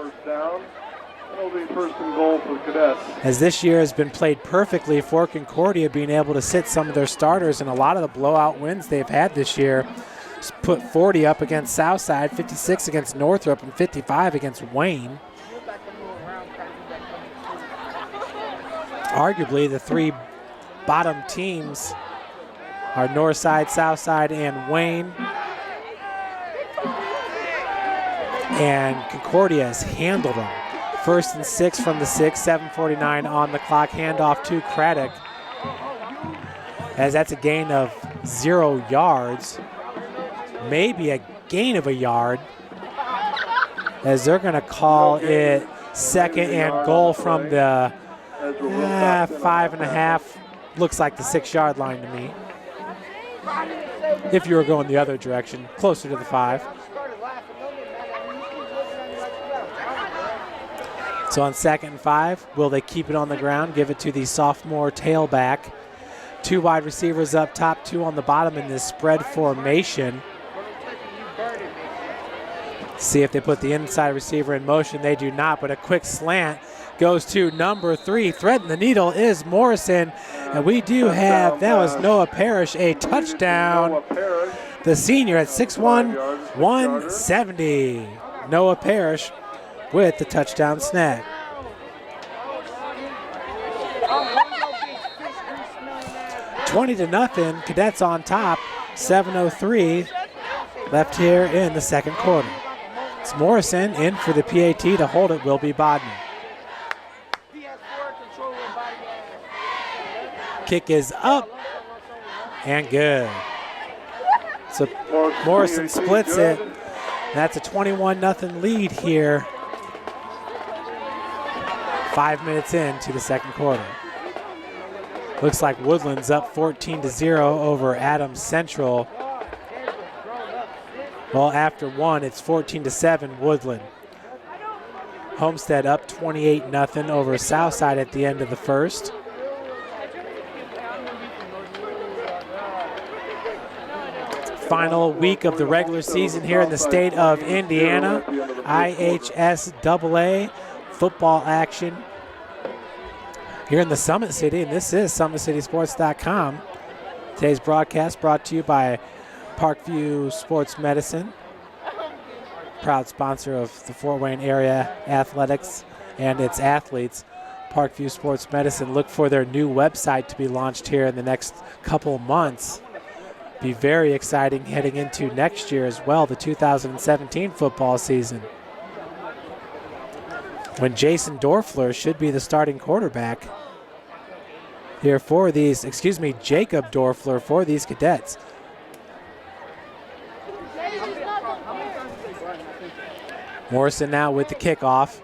first and goal for the Cadets. As this year has been played perfectly for Concordia, being able to sit some of their starters in a lot of the blowout wins they've had this year. Put 40 up against Southside, 56 against Northrop, and 55 against Wayne. Arguably, the three bottom teams are Northside, Southside, and Wayne. And Concordia has handled them. 1st and 6 from the 6, 7:49 on the clock. Handoff to Craddock, as that's a gain of 0 yards. Maybe a gain of a yard, as they're going to call it 2nd and goal from the 5.5. Looks like the 6-yard line to me. If you were going the other direction, closer to the 5. So on 2nd and 5, will they keep it on the ground, give it to the sophomore tailback? 2 wide receivers up top, 2 on the bottom in this spread formation. See if they put the inside receiver in motion. They do not, but a quick slant goes to number 3. Threading the needle is Morrison. And we do have, that was Noah Parrish, a touchdown. The senior at 6'1", 170. Noah Parrish with the touchdown snag. $20-0, Cadets on top, 7:03 left here in the second quarter. It's Morrison in for the PAT. To hold it will be Bodman. Kick is up and good. So Morrison splits it. That's a 21-0 lead here. 5 minutes into the second quarter. Looks like Woodland's up 14-0 over Adams Central. Well, after 1, it's 14-7 Woodland. Homestead up 28-0 over Southside at the end of the first. Final week of the regular season here in the state of Indiana. IHSAA football action here in the Summit City, and this is SummitCitySports.com. Today's broadcast brought to you by Parkview Sports Medicine, proud sponsor of the Fort Wayne area athletics and its athletes. Parkview Sports Medicine, look for their new website to be launched here in the next couple months. Be very exciting heading into next year as well, the 2017 football season, when Jason Dorfler should be the starting quarterback here for these, Jacob Dorfler for these Cadets. Morrison now with the kickoff.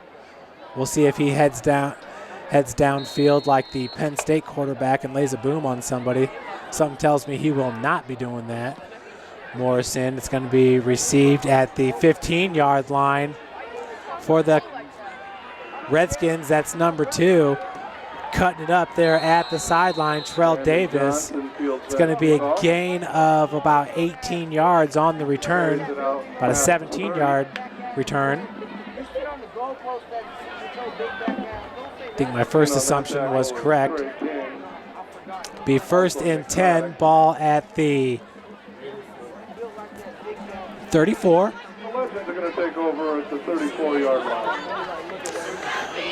We'll see if he heads downfield like the Penn State quarterback and lays a boom on somebody. Something tells me he will not be doing that. Morrison, it's going to be received at the 15-yard line for the Redskins. That's number 2. Cutting it up there at the sideline, Terrell Davis. It's going to be a gain of about 18 yards on the return, about a 17-yard return. I think my first assumption was correct. Be 1st and 10, ball at the 34. The Legends are going to take over at the 34-yard line.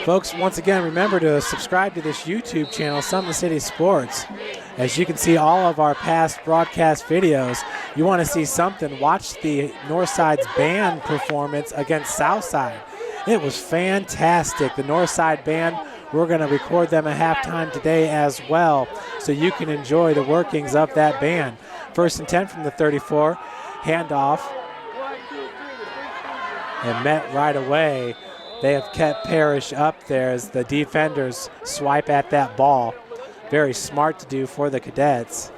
Folks, once again, remember to subscribe to this YouTube channel, Summit City Sports. As you can see all of our past broadcast videos. You want to see something, watch the Northside's band performance against Southside. It was fantastic. The Northside band, we're going to record them at halftime today as well, so you can enjoy the workings of that band. 1st and 10 from the 34, handoff, and met right away. They have kept Parrish up there as the defenders swipe at that ball. Very smart to do for the Cadets.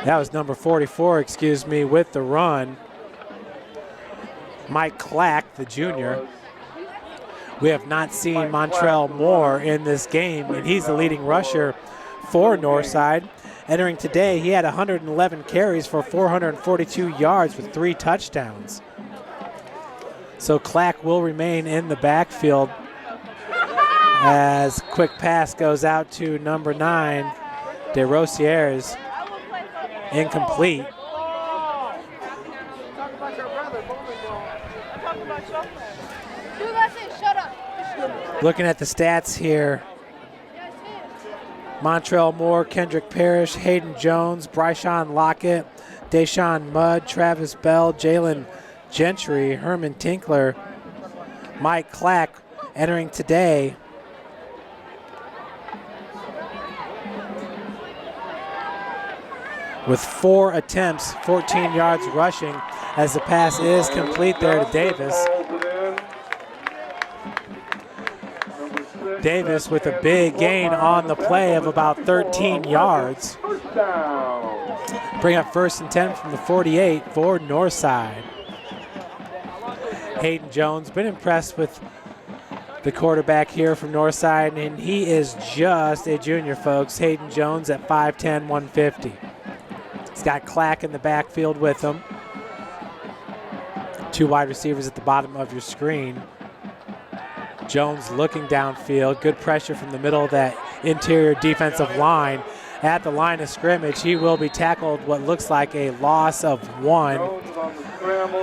That was number 44, with the run. Mike Clack, the junior. We have not seen Montrell Moore in this game, and he's the leading rusher for Northside. Entering today, he had 111 carries for 442 yards with 3 touchdowns. So Clack will remain in the backfield as quick pass goes out to number 9, De Rosieres, incomplete. Looking at the stats here, Montrell Moore, Kendrick Parrish, Hayden Jones, Bryshawn Lockett, Deshaun Mudd, Travis Bell, Jalen Gentry, Herman Tinkler, Mike Clack entering today. With 4 attempts, 14 yards rushing, as the pass is complete there to Davis. Davis with a big gain on the play of about 13 yards. Bring up 1st and 10 from the 48 for Northside. Hayden Jones, been impressed with the quarterback here from Northside, and he is just a junior, folks. Hayden Jones at 5'10", 150. He's got Clack in the backfield with him. 2 wide receivers at the bottom of your screen. Jones looking downfield. Good pressure from the middle of that interior defensive line. At the line of scrimmage, he will be tackled what looks like a loss of 1.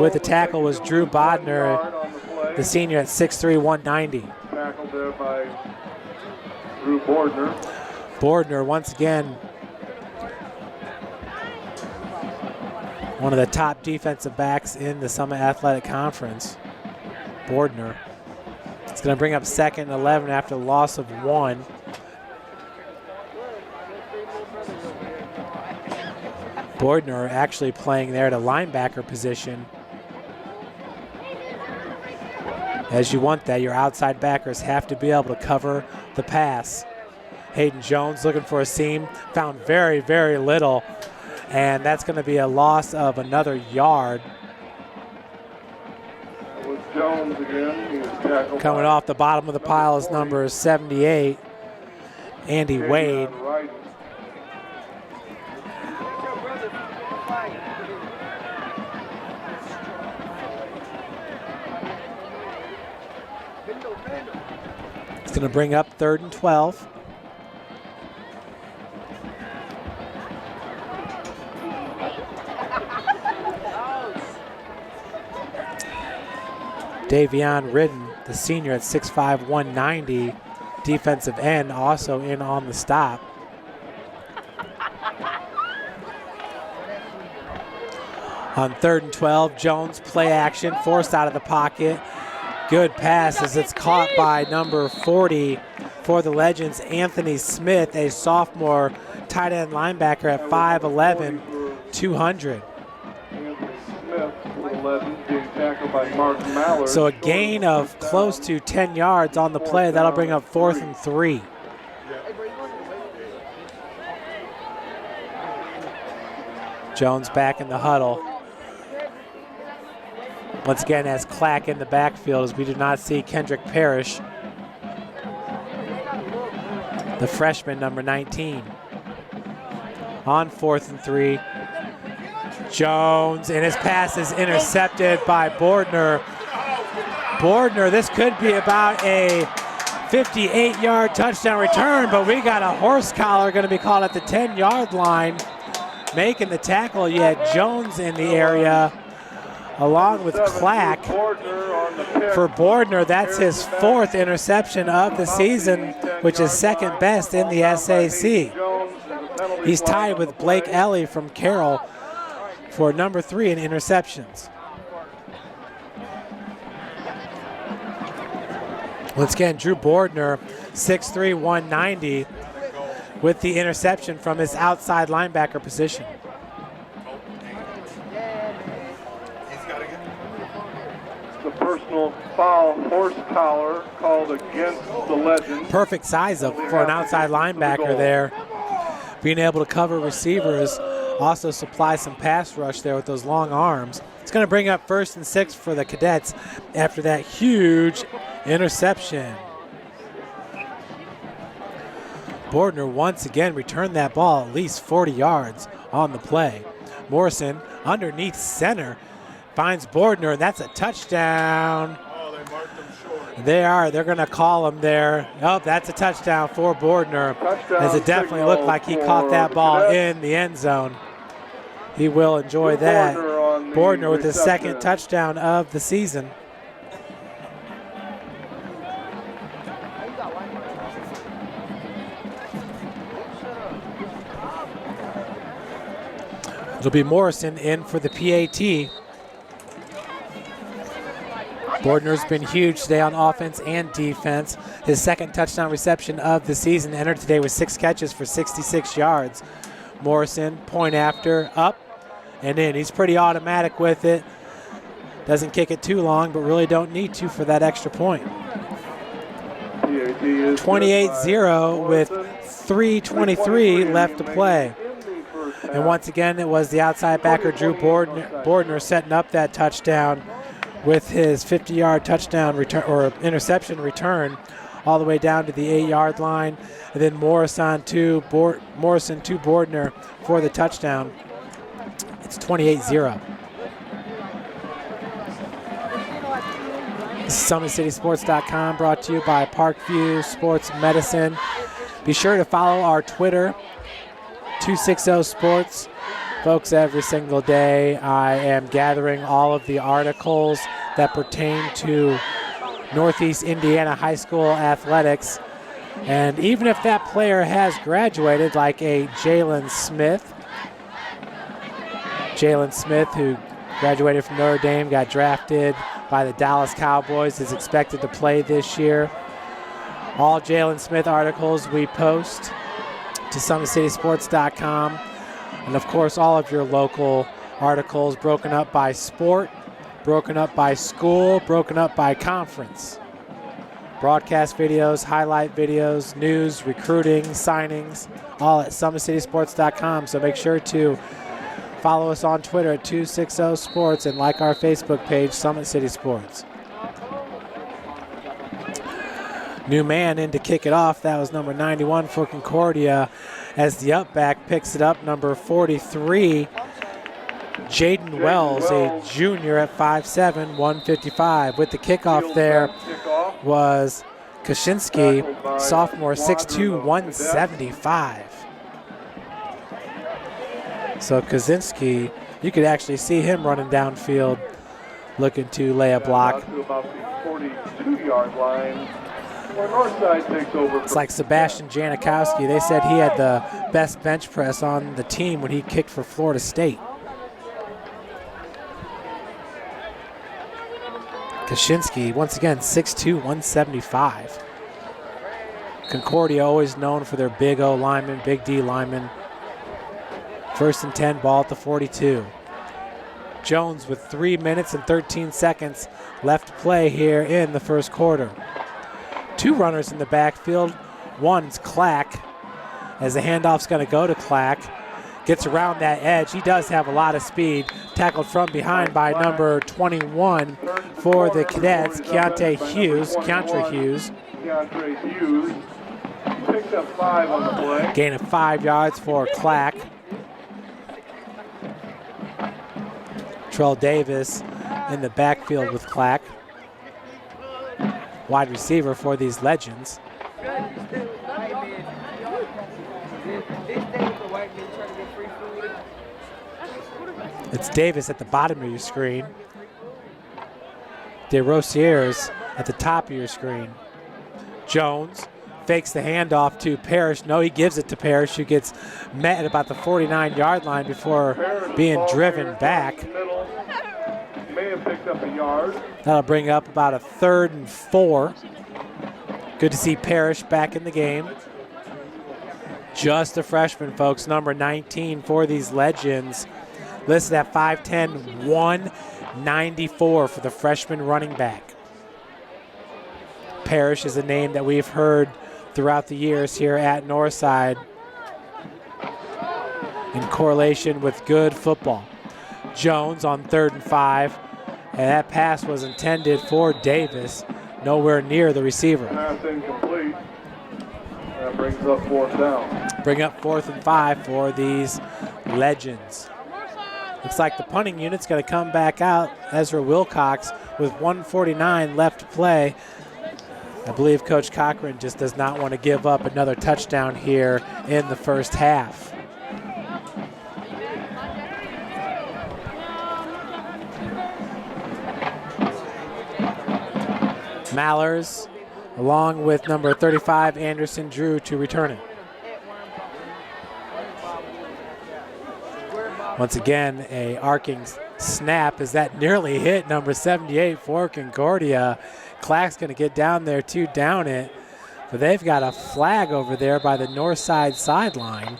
With the tackle was Drew Bodner, the senior at 6'3", 190. Tackled there by Drew Bordner. Bordner once again one of the top defensive backs in the Summit Athletic Conference. Bordner. It's going to bring up 2nd and 11 after the loss of 1. Bordner actually playing there at a linebacker position. As you want that, your outside backers have to be able to cover the pass. Hayden Jones looking for a seam, found very, very little, and that's going to be a loss of another yard. Jones again. Coming off the bottom of the pile is number 78, Andy Wade. It's going to bring up 3rd and 12. Davion Ridden, the senior at 6'5", 190, defensive end, also in on the stop. On 3rd and 12, Jones play action, forced out of the pocket. Good pass as it's caught by number 40 for the Legends, Anthony Smith, a sophomore tight end linebacker at 5'11", 200. So a gain of close to 10 yards on the play. That'll bring up 4th and 3. Jones back in the huddle. Once again has Clack in the backfield as we do not see Kendrick Parrish, the freshman, number 19. On 4th and 3. Jones, and his pass is intercepted by Bordner. Bordner, this could be about a 58-yard touchdown return, but we got a horse collar going to be called at the 10-yard line. Making the tackle, you had Jones in the area, along with Clack. For Bordner, that's his 4th interception of the season, which is 2nd best in the SAC. He's tied with Blake Ellie from Carroll for number 3 in interceptions. Once again, Drew Bordner, 6'3", 190, with the interception from his outside linebacker position. The personal foul, horse collar called against the Legends. Perfect size for an outside linebacker there. Being able to cover receivers, also supply some pass rush there with those long arms. It's going to bring up 1st and 6 for the Cadets after that huge interception. Bordner once again returned that ball at least 40 yards on the play. Morrison underneath center finds Bordner, and that's a touchdown. Oh, they marked him short. They're going to call him there. Oh, that's a touchdown for Bordner, as it definitely looked like he caught that ball in the end zone. He will enjoy that. Bordner with his second touchdown of the season. It'll be Morrison in for the PAT. Bordner's been huge today on offense and defense. His second touchdown reception of the season, entered today with 6 catches for 66 yards. Morrison, point after, up and in. He's pretty automatic with it. Doesn't kick it too long, but really don't need to for that extra point. 28-0 with 3:23 left to play. And once again, it was the outside backer, Drew Bordner, setting up that touchdown with his 50-yard touchdown return or interception return all the way down to the 8-yard line. And then Morrison to Bordner for the touchdown. It's 28-0. SummitCitySports.com, brought to you by Parkview Sports Medicine. Be sure to follow our Twitter, 260 Sports. Folks, every single day I am gathering all of the articles that pertain to Northeast Indiana High School athletics. And even if that player has graduated, like a Jalen Smith, who graduated from Notre Dame, got drafted by the Dallas Cowboys, is expected to play this year. All Jalen Smith articles we post to SummitCitySports.com. And of course, all of your local articles broken up by sport, broken up by school, broken up by conference. Broadcast videos, highlight videos, news, recruiting, signings, all at SummitCitySports.com. So make sure to follow us on Twitter at 260 Sports and like our Facebook page, Summit City Sports. New man in to kick it off. That was number 91 for Concordia, as the up-back picks it up, number 43, Jaden Wells, a junior at 5'7", 155. With the kickoff there was Kaczynski, sophomore, 6'2", 175. So Kaczynski, you could actually see him running downfield, looking to lay a block. It's like Sebastian Janikowski. They said he had the best bench press on the team when he kicked for Florida State. Kaczynski, once again, 6'2", 175. Concordia always known for their big O linemen, big D linemen. 1st and 10, ball at the 42. Jones with 3 minutes and 13 seconds left to play here in the first quarter. 2 runners in the backfield. One's Clack, as the handoff's going to go to Clack. Gets around that edge. He does have a lot of speed. Tackled from behind by number 21 for the Cadets, Keontre Hughes. Picked up 5 on the play. Gain of 5 yards for Clack. Trell Davis in the backfield with Clack. Wide receiver for these Legends. It's Davis at the bottom of your screen. DeRosiers at the top of your screen. Jones fakes the handoff to Parrish. No, he gives it to Parrish, who gets met at about the 49-yard line before being driven back. May have picked up a yard. That'll bring up about a 3rd and 4. Good to see Parrish back in the game. Just a freshman, folks, number 19 for these Legends. Listed at 5'10", 194 for the freshman running back. Parrish is a name that we've heard throughout the years here at Northside in correlation with good football. Jones on 3rd and 5, and that pass was intended for Davis, nowhere near the receiver. Pass incomplete. That brings up 4th down. Bring up 4th and 5 for these Legends. Looks like the punting unit's going to come back out. Ezra Wilcox with 1:49 left to play. I believe Coach Cochran just does not want to give up another touchdown here in the first half. Mallers, along with number 35, Anderson Drew, to return it. Once again, a arcing snap as that nearly hit number 78 for Concordia. Clack's going to get down there to down it, but they've got a flag over there by the north side sideline.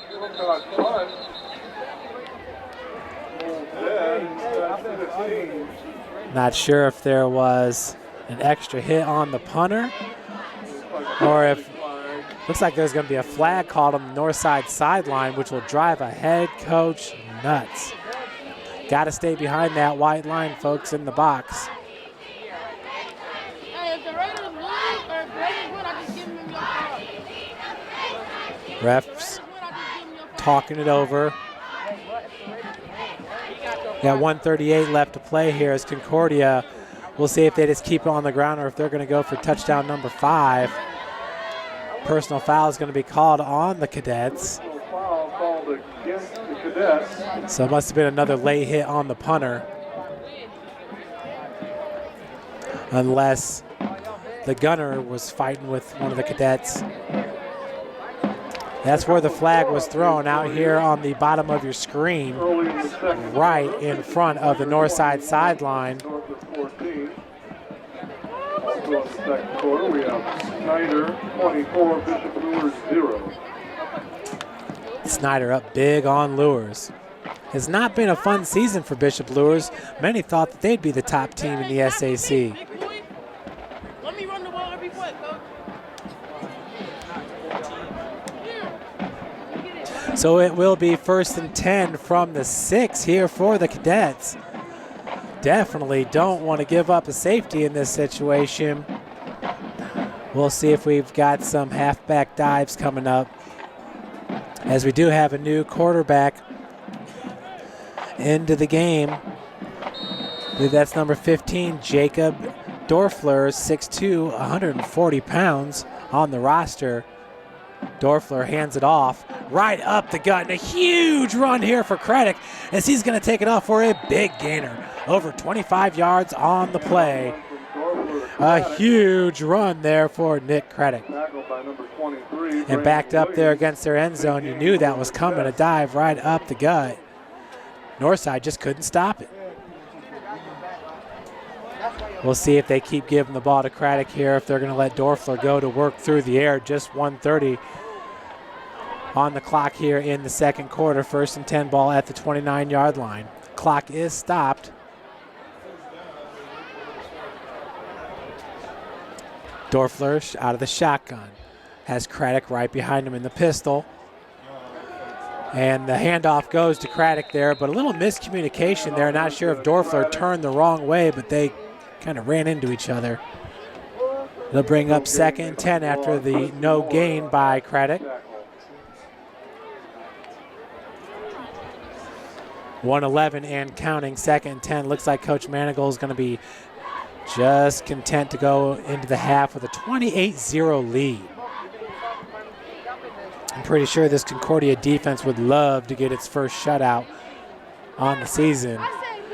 Not sure if there was an extra hit on the punter or if looks like there's going to be a flag called on the north side sideline, which will drive a head coach nuts. Got to stay behind that white line, folks, in the box. Refs talking it over. Got 1:38 left to play here as Concordia. We'll see if they just keep it on the ground or if they're going to go for touchdown number 5. Personal foul is going to be called on the Cadets. So it must have been another late hit on the punter. Unless the gunner was fighting with one of the Cadets. That's where the flag was thrown, out here on the bottom of your screen, right in front of the north side sideline. Also in the second quarter, we have Snyder 24, Bishop Lures 0. Snyder up big on Lures. Has not been a fun season for Bishop Lures. Many thought that they'd be the top team in the SAC. Let me run the ball every play, coach. So it will be 1st and 10 from the 6 here for the Cadets. Definitely don't want to give up a safety in this situation. We'll see if we've got some halfback dives coming up, as we do have a new quarterback into the game. I believe that's number 15, Jacob Dorfler, 6'2", 140 pounds on the roster. Dorfler hands it off right up the gut, and a huge run here for Craddock as he's going to take it off for a big gainer. Over 25 yards on the play. A huge run there for Nick Craddock. And backed up there against their end zone. You knew that was coming, a dive right up the gut. Northside just couldn't stop it. We'll see if they keep giving the ball to Craddock here, if they're going to let Dorfler go to work through the air. Just 1:30 on the clock here in the second quarter. 1st and 10 ball at the 29-yard line. Clock is stopped. Dorfler out of the shotgun. Has Craddock right behind him in the pistol. And the handoff goes to Craddock there, but a little miscommunication there. Not sure if Dorfler turned the wrong way, but they kind of ran into each other. They'll bring up 2nd and 10 after the no gain by Craddock. 1:11 and counting, 2nd and 10. Looks like Coach Manigault is going to be just content to go into the half with a 28-0 lead. I'm pretty sure this Concordia defense would love to get its first shutout on the season,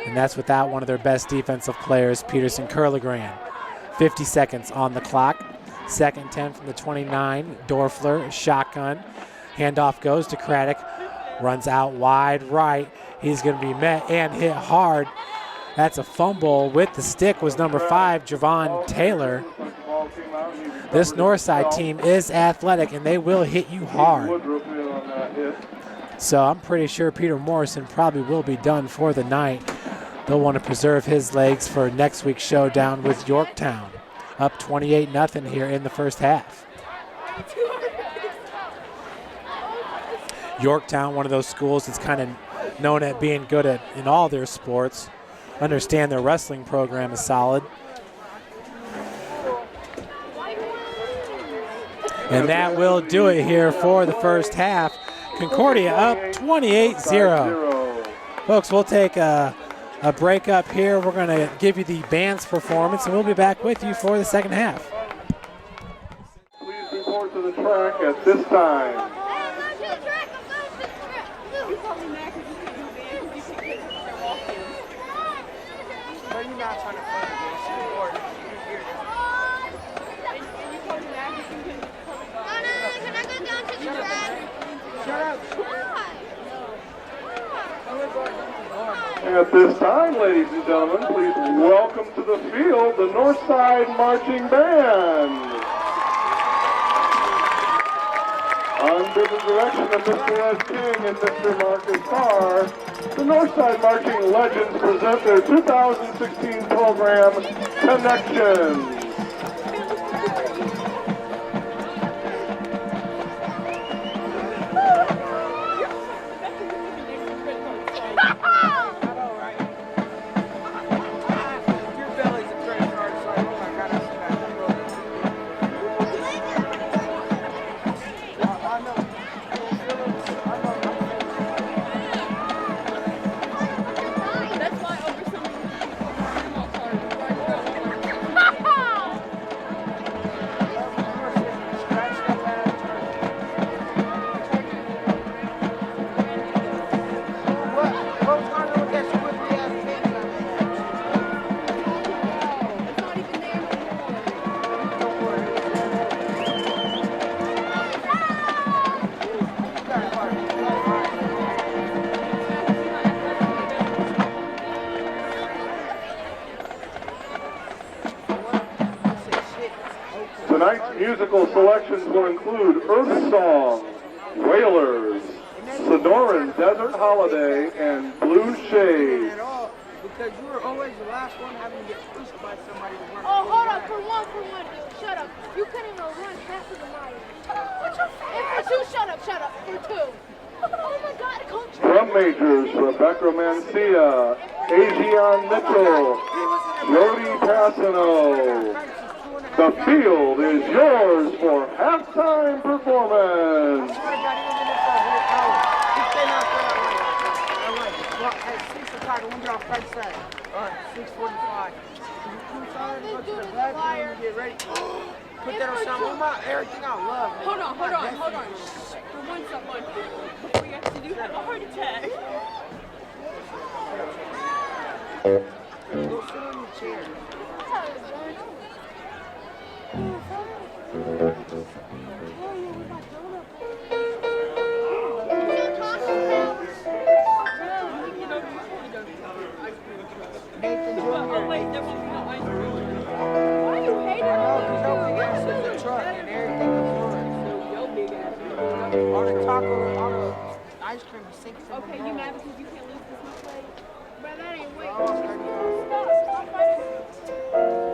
and that's without one of their best defensive players, Peterson Curligran. 50 seconds on the clock. 2nd and 10 from the 29. Dorfler, shotgun. Handoff goes to Craddock. Runs out wide right. He's going to be met and hit hard. That's a fumble. With the stick was number 5, Javon Taylor. This Northside team is athletic, and they will hit you hard. So I'm pretty sure Peter Morrison probably will be done for the night. They'll want to preserve his legs for next week's showdown with Yorktown. Up 28-0 here in the first half. Yorktown, one of those schools that's kind of known at being good at in all their sports. Understand their wrestling program is solid. And that will do it here for the first half. Concordia up 28-0. Folks, we'll take a break up here. We're going to give you the band's performance, and we'll be back with you for the second half. Please report to the track at this time. At this time, ladies and gentlemen, please welcome to the field the Northside Marching Band. Under the direction of Mr. Ed King and Mr. Marcus Carr, the Northside Marching Legends present their 2016 program, Connections. Tonight's musical selections will include Earth Song, Wailers, Sonoran Desert Holiday, and Blue Shades. Because you were always the last one having to get pushed by somebody to work. Oh, hold on, for one, dude. Shut up. You couldn't even run faster than mine. And for two, shut up, for two. Oh my God, coach. Drum majors, Rebecca Mancia, Ajian Mitchell, Jody Passano. The field is yours for halftime performance. At 6 o'clock, we'll get off right side. All right, 6:45. Go to the bathroom and get ready. Put that on something. Everything I love. Hold on. For one second. We actually do have a heart attack. Go sit on your chair. Nathan Jr. Oh wait, there won't be no ice cream. Why are you hating? No, because nobody else is the truck and everything is yours. All the taco, all the ice cream sinks in the Okay, you mad because you can't lose this much weight? Bro, that ain't weight. Stop fighting.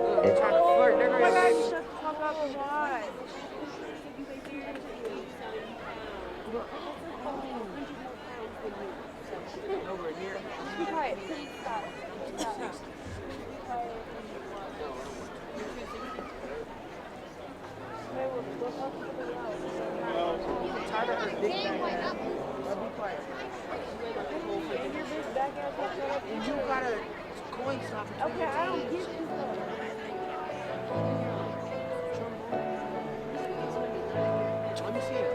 Look, they're trying to flirt. They're Oh my God, going you shut the fuck up and watch. over here. Be quiet, please stop. Stop. Be quiet. I'm tired of her big bag ass. Be quiet. And you gotta coin something. Okay, I don't give you Let me see it.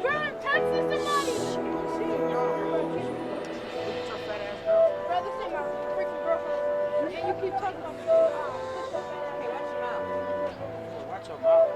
Bro, text somebody. Bro, this ain't my freaking girlfriend. And you keep talking about me. Hey, watch your mouth. Watch your mouth.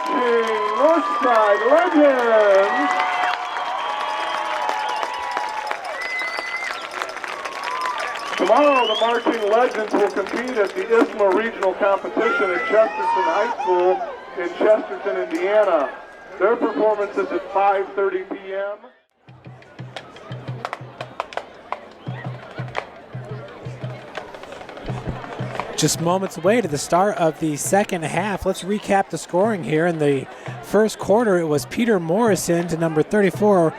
marching Northside Legends. Tomorrow, the Marching Legends will compete at the ISMA Regional Competition at Chesterton High School in Chesterton, Indiana. Their performance is at 5:30 p.m. Just moments away to the start of the second half. Let's recap the scoring here. In the first quarter, it was Peter Morrison to number 34,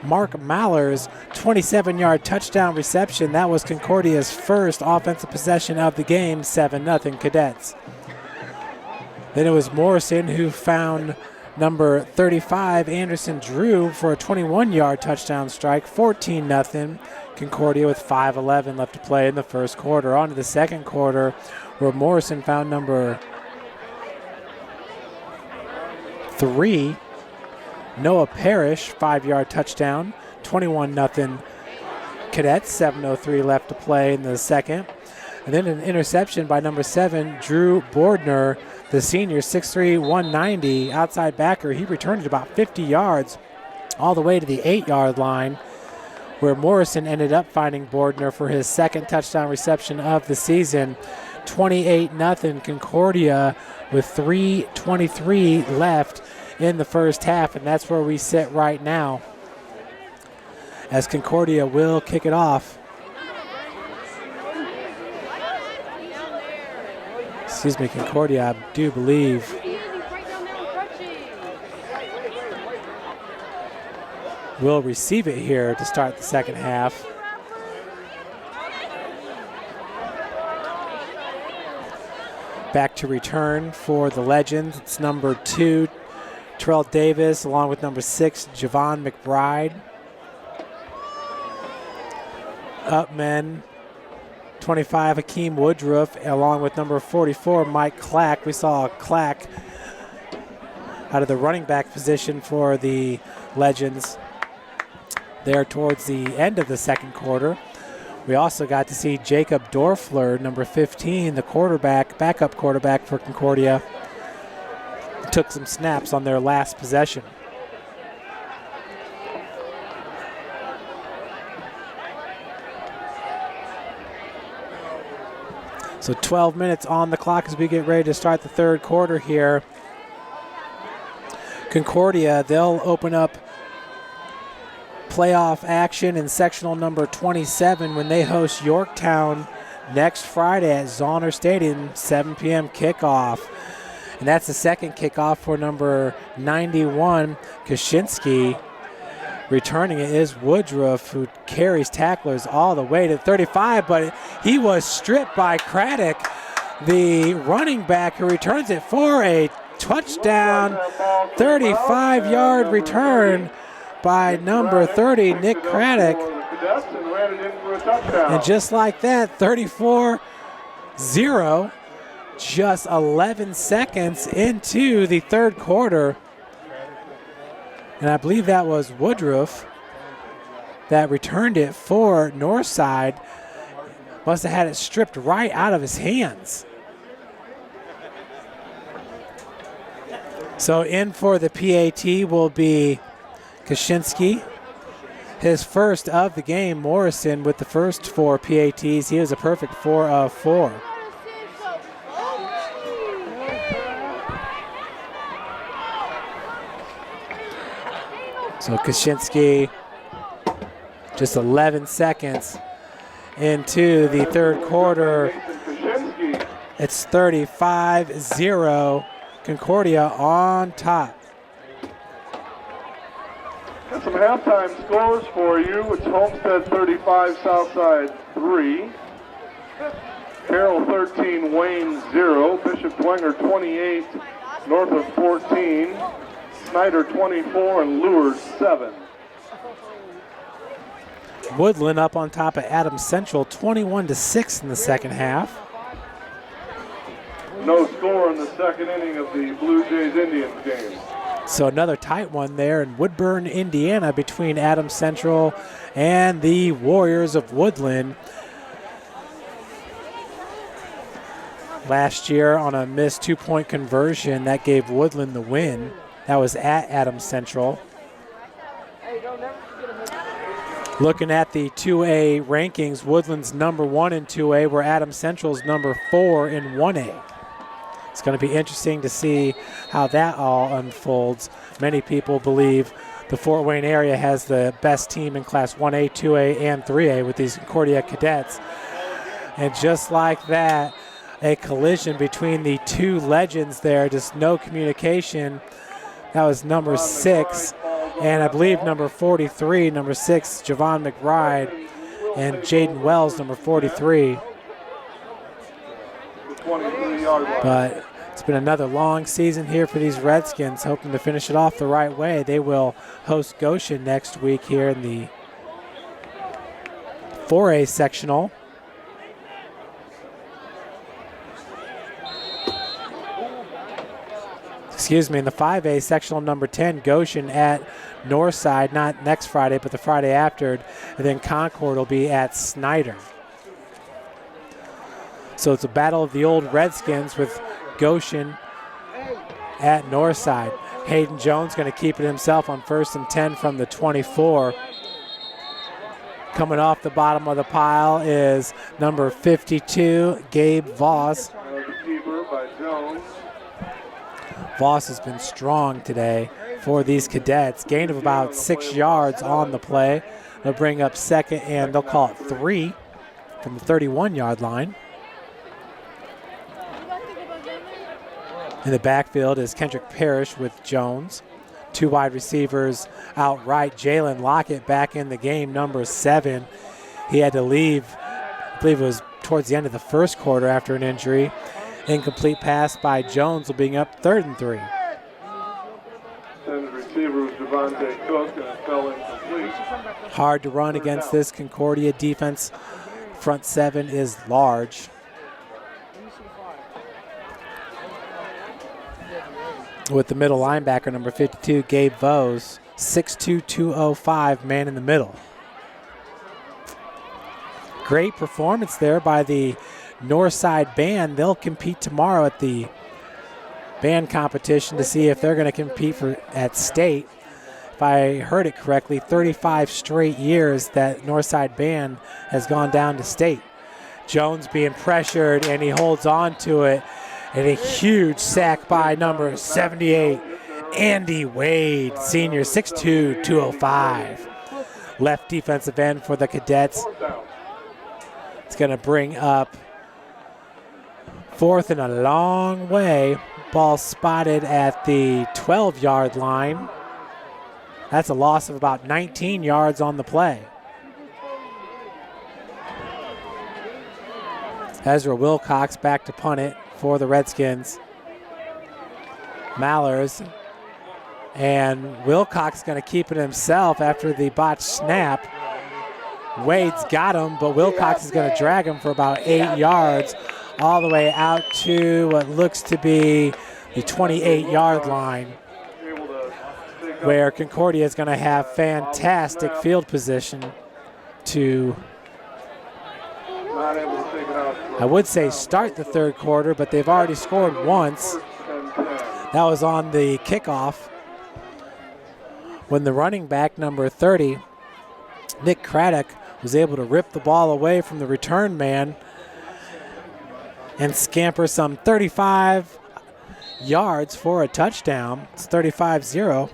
Mark Maller's 27-yard touchdown reception. That was Concordia's first offensive possession of the game, 7-0 Cadets. Then it was Morrison who found number 35, Anderson Drew, for a 21-yard touchdown strike, 14-0. Concordia with 5:11 left to play in the first quarter. On to the second quarter, where Morrison found number 3, Noah Parrish, 5-yard touchdown, 21-0 Cadets, 7:03 left to play in the second. And then an interception by number 7, Drew Bordner, the senior, 6'3", 190, outside backer. He returned it about 50 yards all the way to the 8-yard line, where Morrison ended up finding Bordner for his second touchdown reception of the season. 28-0 Concordia with 3:23 left in the first half, and that's where we sit right now, as Concordia will kick it off. Excuse me, Concordia, I do believe will receive it here to start the second half. Back to return for the Legends. It's number 2, Terrell Davis, along with number 6, Javon McBride. Up men, 25, Hakeem Woodruff, along with number 44, Mike Clack. We saw Clack out of the running back position for the Legends there towards the end of the second quarter. We also got to see Jacob Dorfler, number 15, the backup quarterback for Concordia, took some snaps on their last possession. So 12 minutes on the clock as we get ready to start the third quarter here. Concordia, they'll open up playoff action in sectional number 27 when they host Yorktown next Friday at Zollner Stadium, 7 p.m. kickoff. And that's the second kickoff for number 91, Kaczynski. Returning it is Woodruff, who carries tacklers all the way to 35, but he was stripped by Craddock, the running back, who returns it for a touchdown, 35-yard return by number 30, Nick Craddock. And just like that, 34-0, just 11 seconds into the third quarter. And I believe that was Woodruff that returned it for Northside. Must have had it stripped right out of his hands. So in for the PAT will be Kaczynski. His first of the game, Morrison, with the first 4 PATs. He was a perfect 4 of 4. So Kaczynski, just 11 seconds into the third quarter. It's 35-0, Concordia on top. Got some halftime scores for you. It's Homestead 35, Southside 3. Carroll 13, Wayne 0. Bishop Dwenger 28, Norfolk 14. Snyder 24 and Lures 7. Woodland up on top of Adams Central, 21-6 in the second half. No score in the second inning of the Blue Jays Indians game. So another tight one there in Woodburn, Indiana, between Adams Central and the Warriors of Woodland. Last year on a missed 2-point conversion, that gave Woodland the win. That was at Adams Central. Looking at the 2A rankings, Woodland's number 1 in 2A, where Adams Central's number 4 in 1A. It's going to be interesting to see how that all unfolds. Many people believe the Fort Wayne area has the best team in Class 1A, 2A, and 3A with these Concordia Cadets. And just like that, a collision between the two legends there, just no communication. That was number 6, and I believe number 43, number 6, Javon McBride, and Jaden Wells, number 43. But it's been another long season here for these Redskins, hoping to finish it off the right way. They will host Goshen next week here in the 4A sectional. Excuse me, in the 5A sectional, number 10, Goshen at Northside, not next Friday, but the Friday after, and then Concord will be at Snyder. So it's a battle of the old Redskins with Goshen at Northside. Hayden Jones going to keep it himself on 1st and 10 from the 24. Coming off the bottom of the pile is number 52, Gabe Voss. Voss has been strong today for these Cadets. Gain of about 6 yards on the play. They'll bring up second, and they'll call it 3 from the 31-yard line. In the backfield is Kendrick Parrish with Jones. 2 wide receivers outright. Jalen Lockett back in the game, number 7. He had to leave, I believe it was towards the end of the first quarter after an injury. Incomplete pass by Jones will bring up 3rd and 3. Hard to run against this Concordia defense. Front 7 is large. With the middle linebacker, number 52, Gabe Vose, 6'2", 205, man in the middle. Great performance there by the Northside Band. They'll compete tomorrow at the band competition to see if they're going to compete at state. If I heard it correctly, 35 straight years that Northside Band has gone down to state. Jones being pressured, and he holds on to it. And a huge sack by number 78, Andy Wade, senior, 6'2", 205. Left defensive end for the Cadets. It's going to bring up 4th and a long way. Ball spotted at the 12-yard line. That's a loss of about 19 yards on the play. Ezra Wilcox back to punt it for the Redskins. Mallers, and Wilcox going to keep it himself after the botched snap. Wade's got him, but Wilcox is going to drag him for about 8 yards all the way out to what looks to be the 28-yard line, where Concordia is going to have fantastic field position to, I would say, start the 3rd quarter, but they've already scored once. That was on the kickoff when the running back, number 30, Nick Craddock, was able to rip the ball away from the return man and scamper some 35 yards for a touchdown. It's 35-0.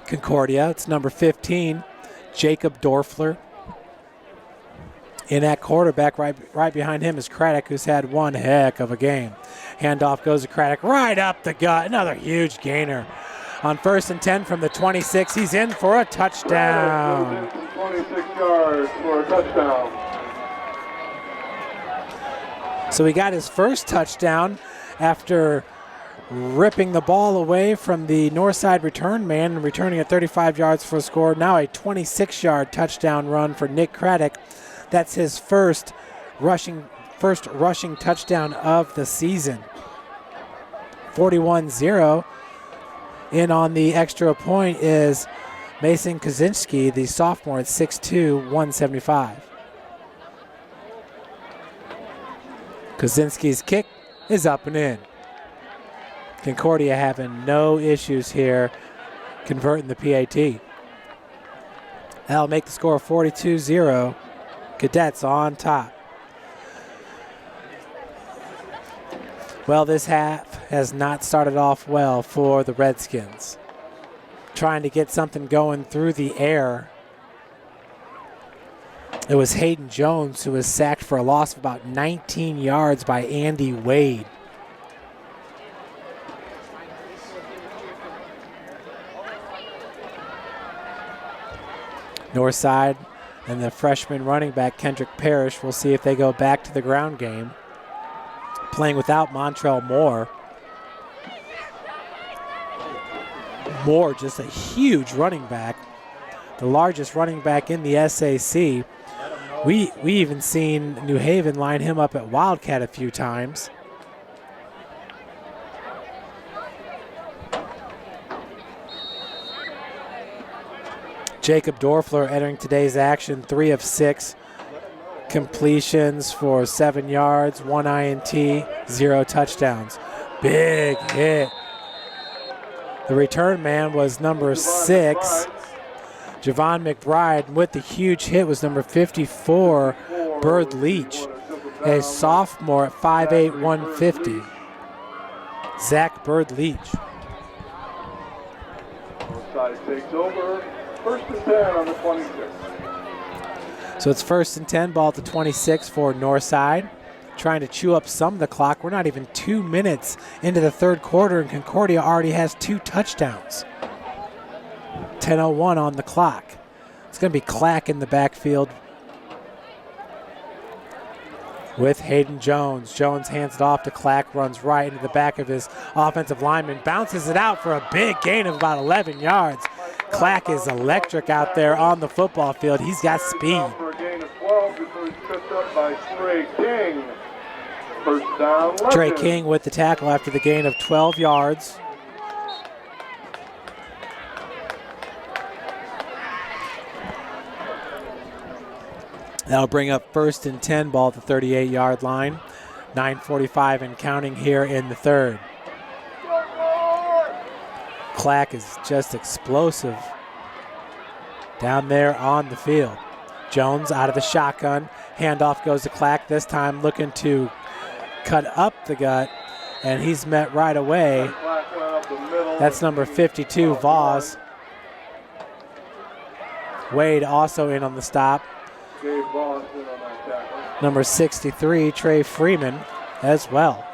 Concordia. It's number 15, Jacob Dorfler. In that quarterback, right behind him is Craddock, who's had one heck of a game. Handoff goes to Craddock right up the gut. Another huge gainer. On 1st and 10 from the 26, he's in for a touchdown. 26 yards for a touchdown. So he got his first touchdown after ripping the ball away from the Northside return man and returning at 35 yards for a score. Now a 26-yard touchdown run for Nick Craddock. That's his first rushing touchdown of the season. 41-0. In on the extra point is Mason Kaczynski, the sophomore, at 6'2", 175. Kozinski's kick is up and in. Concordia having no issues here converting the PAT. That'll make the score 42-0. Cadets on top. Well, this half has not started off well for the Redskins. Trying to get something going through the air. It was Hayden Jones who was sacked for a loss of about 19 yards by Andy Wade. Northside and the freshman running back Kendrick Parrish, we'll see if they go back to the ground game. Playing without Montrell Moore. Moore, just a huge running back, the largest running back in the SAC. We even seen New Haven line him up at Wildcat a few times. Jacob Dorfler entering today's action, 3 of 6 completions for 7 yards, 1 INT, 0 touchdowns. Big hit. The return man was number 6, Javon McBride. With the huge hit was number 54, Bird Leach, a sophomore at 5'8", 150. Zach Bird Leach. Side takes over. 1st and 10 on the 26. So it's 1st and 10, ball at the 26 for Northside. Trying to chew up some of the clock. We're not even 2 minutes into the 3rd quarter, and Concordia already has 2 touchdowns. 10:01 on the clock. It's going to be Clack in the backfield with Hayden Jones. Jones hands it off to Clack, runs right into the back of his offensive lineman, bounces it out for a big gain of about 11 yards. Clack is electric out there on the football field. He's got speed. For a gain of 12 before he's tripped up by Trey King. 1st down, Legends. Trey King with the tackle after the gain of 12 yards. That'll bring up 1st and 10, ball at the 38-yard line. 9:45 and counting here in the 3rd. Clack is just explosive down there on the field. Jones out of the shotgun. Handoff goes to Clack, this time looking to cut up the gut, and he's met right away. That's number 52, Voss. Wade also in on the stop. Number 63, Trey Freeman, as well.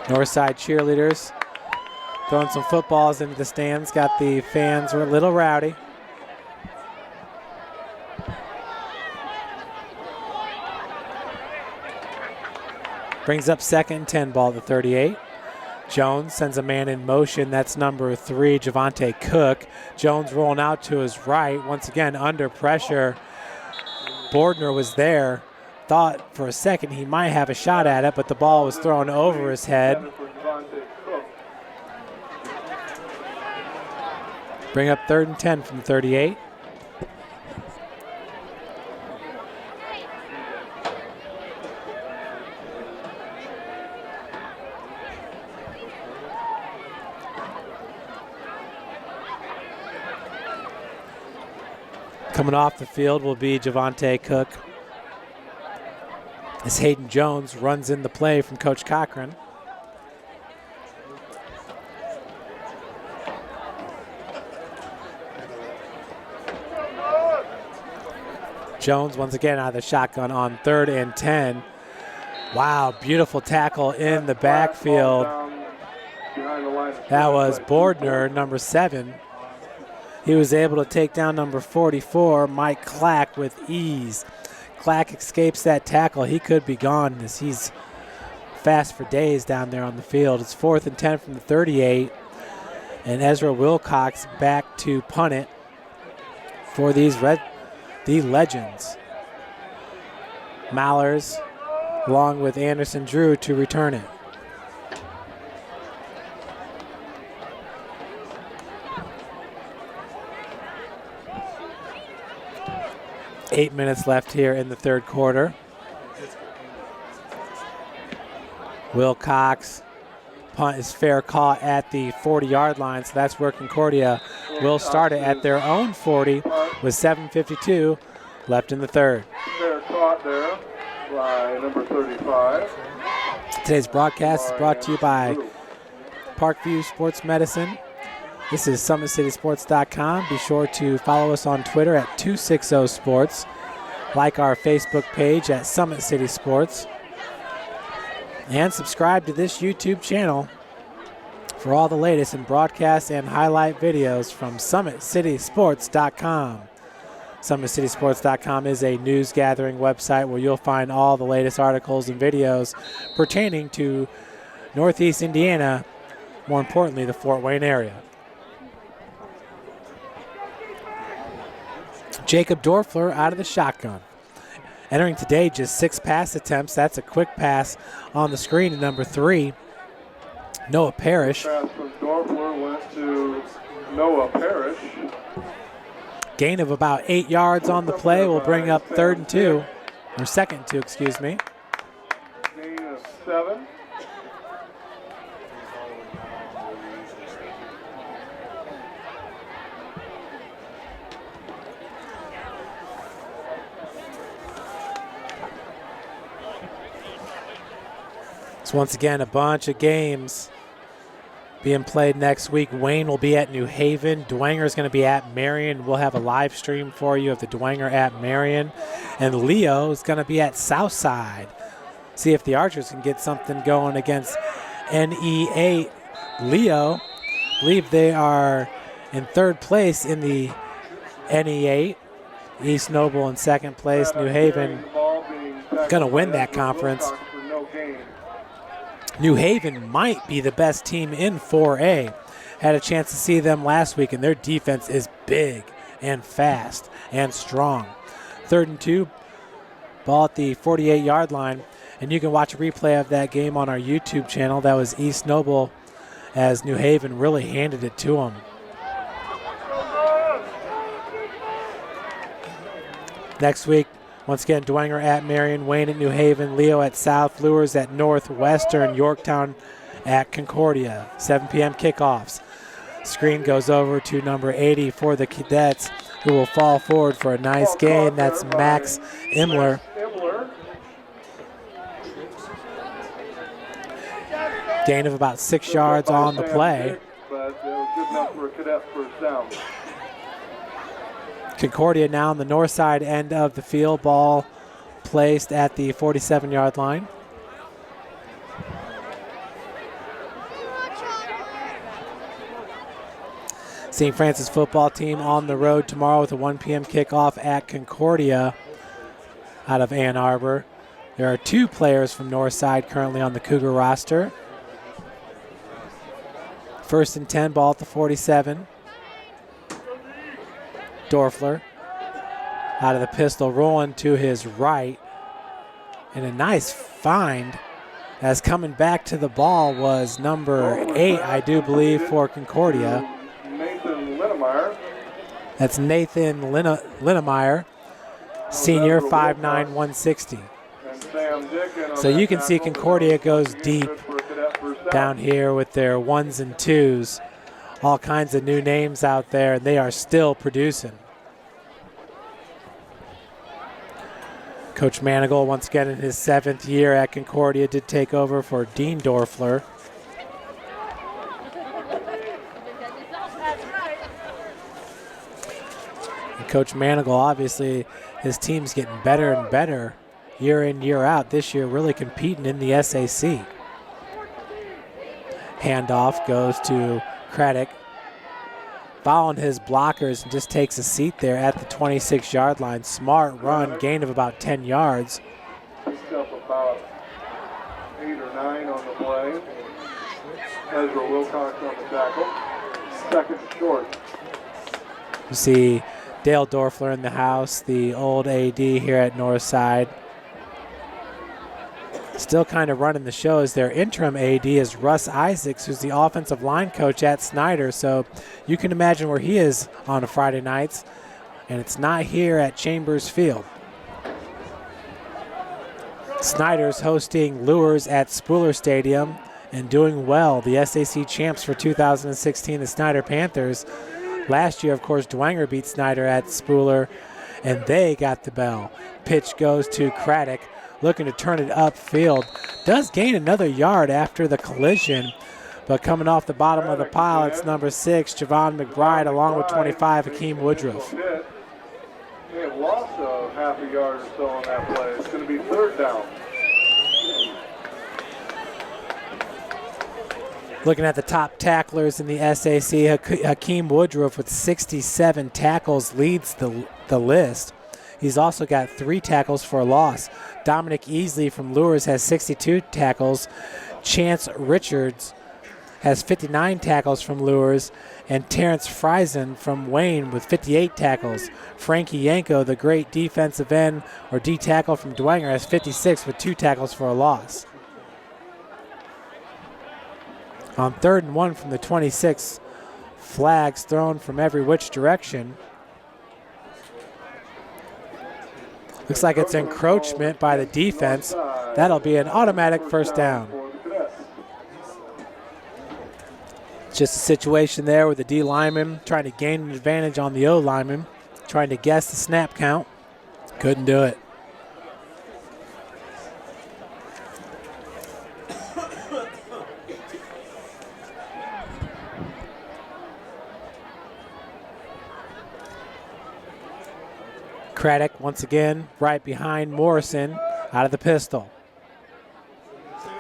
Northside cheerleaders throwing some footballs into the stands. Got the fans a little rowdy. Brings up 2nd and 10, ball at the 38. Jones sends a man in motion. That's number 3, Javante Cook. Jones rolling out to his right. Once again, under pressure. Bordner was there. Thought for a second he might have a shot at it, but the ball was thrown over his head. Bring up 3rd and 10 from the 38. Coming off the field will be Javante Cook, as Hayden Jones runs in the play from Coach Cochran. Jones once again out of the shotgun on 3rd and 10. Wow, beautiful tackle in the backfield. That was Bordner, number 7. He was able to take down number 44, Mike Clack, with ease. Clack escapes that tackle. He could be gone as he's fast for days down there on the field. It's 4th and 10 from the 38. And Ezra Wilcox back to punt it for the Legends. Mallers along with Anderson Drew to return it. 8 minutes left here in the third quarter. Wilcox punt is fair caught at the 40-yard line, so that's where Concordia will start it at their own 40 with 7:52 left in the third. Fair caught there by number 35. Today's broadcast is brought to you by Parkview Sports Medicine. This is SummitCitySports.com. Be sure to follow us on Twitter at 260sports. Like our Facebook page at Summit City Sports. And subscribe to this YouTube channel for all the latest in broadcast and highlight videos from SummitCitySports.com. SummitCitySports.com is a news gathering website where you'll find all the latest articles and videos pertaining to Northeast Indiana, more importantly, the Fort Wayne area. Jacob Dorfler out of the shotgun. Entering today, just 6 pass attempts. That's a quick pass on the screen to number 3, Noah Parrish. Pass from Dorfler went to Noah Parrish. Gain of about 8 yards on the play will bring up second and two, excuse me. Gain of 7. So once again, a bunch of games being played next week. Wayne will be at New Haven. Dwenger is going to be at Marion. We'll have a live stream for you of the Dwenger at Marion. And Leo is going to be at Southside. See if the Archers can get something going against NE8. Leo, I believe they are in 3rd place in the NE8. East Noble in 2nd place. New Haven going to win that conference. New Haven might be the best team in 4A. Had a chance to see them last week, and their defense is big and fast and strong. 3rd and 2, ball at the 48-yard line, and you can watch a replay of that game on our YouTube channel. That was East Noble as New Haven really handed it to them. Next week, once again, Dwenger at Marion, Wayne at New Haven, Leo at South, Lures at Northwestern, Yorktown at Concordia. 7 p.m. kickoffs. Screen goes over to number 80 for the Cadets, who will fall forward for a nice gain. That's Max Imler. Gain of about 6 yards on the play. But it was good enough for a Cadet first down. Concordia now on the north side end of the field. Ball placed at the 47-yard line. St. Francis football team on the road tomorrow with a 1 p.m. kickoff at Concordia out of Ann Arbor. There are 2 players from Northside currently on the Cougar roster. 1st and 10, ball at the 47. Dorfler out of the pistol, rolling to his right. And a nice find as coming back to the ball was number 8, I do believe, for Concordia. Nathan Linnemeyer. That's Nathan Linnemeyer, senior, 5'9", 160. So you can see Concordia goes deep down here with their 1s and 2s. All kinds of new names out there, and they are still producing. Coach Manigal, once again in his 7th year at Concordia, did take over for Dean Dorfler. And Coach Manigal, obviously, his team's getting better and better year in, year out. This year, really competing in the SAC. Handoff goes to Craddock, following his blockers, and just takes a seat there at the 26-yard line. Smart run, gain of about 10 yards. Picked up about 8 or 9 on the play. Ezra Wilcox on the tackle. 2nd and short. You see Dale Dorfler in the house, the old AD here at Northside. Still kind of running the show as their interim AD is Russ Isaacs, who's the offensive line coach at Snyder. So you can imagine where he is on Friday nights. and it's not here at Chambers Field. Snyder's hosting Lures at Spooler Stadium and doing well. The SAC champs for 2016, the Snyder Panthers. Last year, of course, Dwenger beat Snyder at Spooler, and they got the bell. Pitch goes to Craddock, looking to turn it upfield. Does gain another yard after the collision, but coming off the bottom of the pile, it's number 6, Javon McBride, along with 25, Hakeem Woodruff. They have lost a half a yard or so on that play. It's going to be 3rd down. Looking at the top tacklers in the SAC, Hakeem Woodruff with 67 tackles leads the list. He's also got 3 tackles for a loss. Dominic Easley from Lures has 62 tackles. Chance Richards has 59 tackles from Lures, and Terrence Friesen from Wayne with 58 tackles. Frankie Yanko, the great defensive end or D tackle from Dwenger, has 56 with 2 tackles for a loss. On 3rd and 1 from the 26, flags thrown from every which direction. Looks like it's encroachment by the defense. That'll be an automatic 1st down. It's just a situation there with the D lineman trying to gain an advantage on the O lineman, trying to guess the snap count. Couldn't do it. Craddock once again right behind Morrison out of the pistol.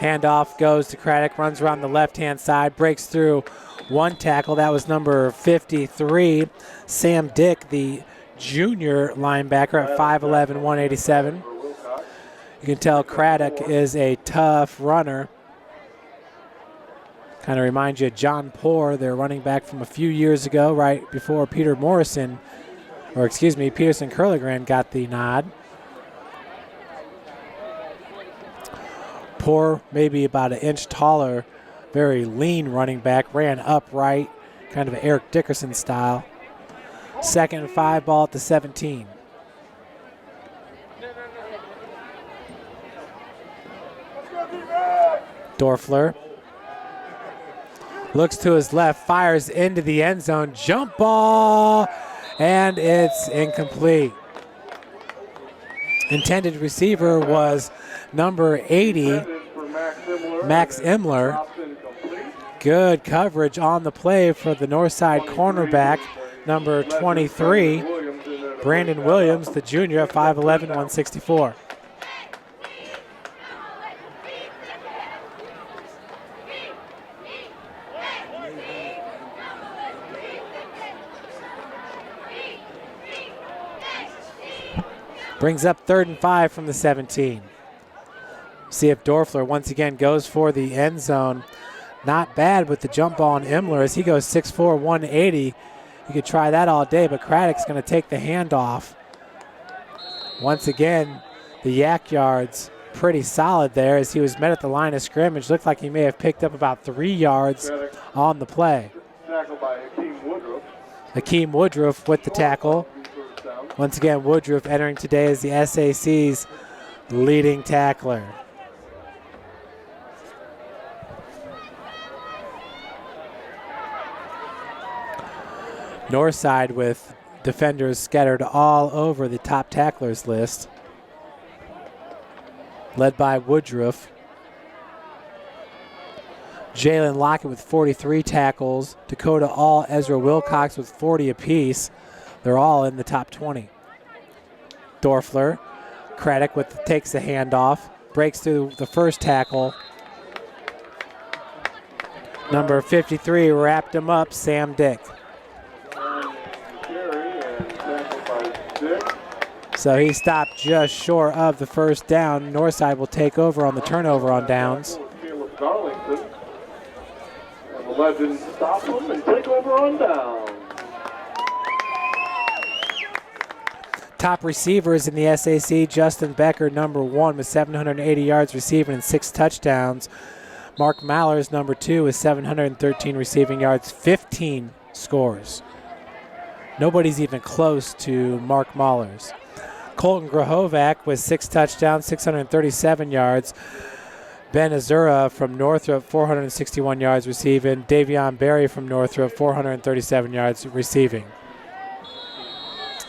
Handoff goes to Craddock, runs around the left-hand side, breaks through 1 tackle. That was number 53, Sam Dick, the junior linebacker at 5'11", 187. You can tell Craddock is a tough runner. Kind of reminds you of John Poor, their running back from a few years ago, right before Peterson Curligran got the nod. Poor, maybe about 1 inch taller, very lean running back, ran upright, kind of Eric Dickerson style. 2nd and 5, ball at the 17. Dorfler looks to his left, fires into the end zone, jump ball, and it's incomplete. Intended receiver was number 80, Max Imler. Good coverage on the play for the north side cornerback, number 23, Brandon Williams, the junior at 5'11", 164. Brings up 3rd and 5 from the 17. See if Dorfler once again goes for the end zone. Not bad with the jump ball on Imler as he goes 6'4", 180. You could try that all day, but Craddock's going to take the handoff. Once again, the yak yards pretty solid there as he was met at the line of scrimmage. Looked like he may have picked up about 3 yards on the play. Tackled by Hakeem Woodruff. Hakeem Woodruff with the tackle. Once again, Woodruff entering today as the SAC's leading tackler. Northside with defenders scattered all over the top tacklers list, led by Woodruff. Jalen Lockett with 43 tackles. Dakota All, Ezra Wilcox with 40 apiece. They're all in the top 20. Dorfler, Craddock takes the handoff, breaks through the first tackle. Number 53 wrapped him up, Sam Dick. So he stopped just short of the 1st down. Northside will take over on the turnover on downs. And the Legends stop him and take over on down. Top receivers in the SAC, Justin Becker, number 1 with 780 yards receiving and 6 touchdowns. Mark Mallers, number 2 with 713 receiving yards, 15 scores. Nobody's even close to Mark Mahler's. Colton Grahovac with 6 touchdowns, 637 yards. Ben Azura from Northrop, 461 yards receiving. Davion Berry from Northrop, 437 yards receiving.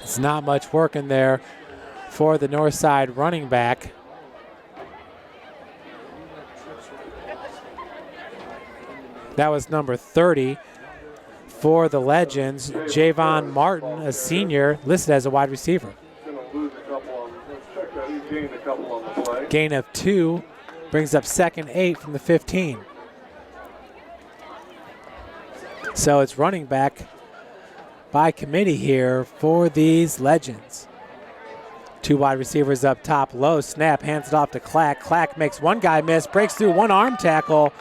It's not much work in there for the Northside running back. That was number 30 for the Legends, Javon Martin, a senior, listed as a wide receiver. Gain of 2 brings up 2nd 8 from the 15. So it's running back by committee here for these Legends. 2 wide receivers up top, low snap, hands it off to Clack. Clack makes one guy miss, breaks through one arm tackle,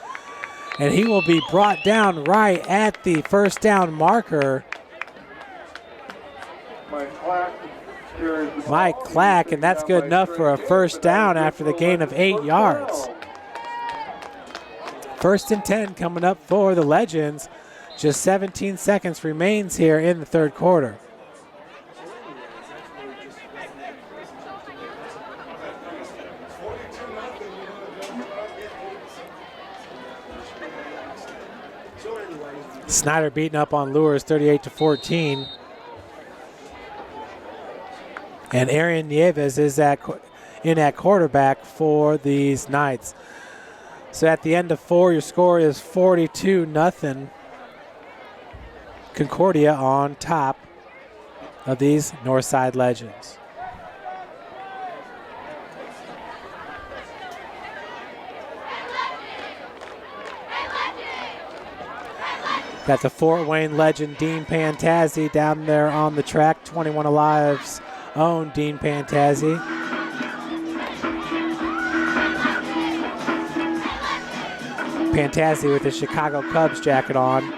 and he will be brought down right at the first down marker. Mike Clack, and that's good enough for a first down after the gain of 8 yards. 1st and 10 coming up for the Legends. Just 17 seconds remains here in the 3rd quarter. Snyder beating up on Lures 38-14. And Arian Nieves is in at quarterback for these Knights. So at the end of 4, your score is 42-0. Concordia on top of these Northside Legends. Got the Fort Wayne legend Dean Pantazzi down there on the track. 21 Alive's own Dean Pantazzi. Pantazzi with the Chicago Cubs jacket on.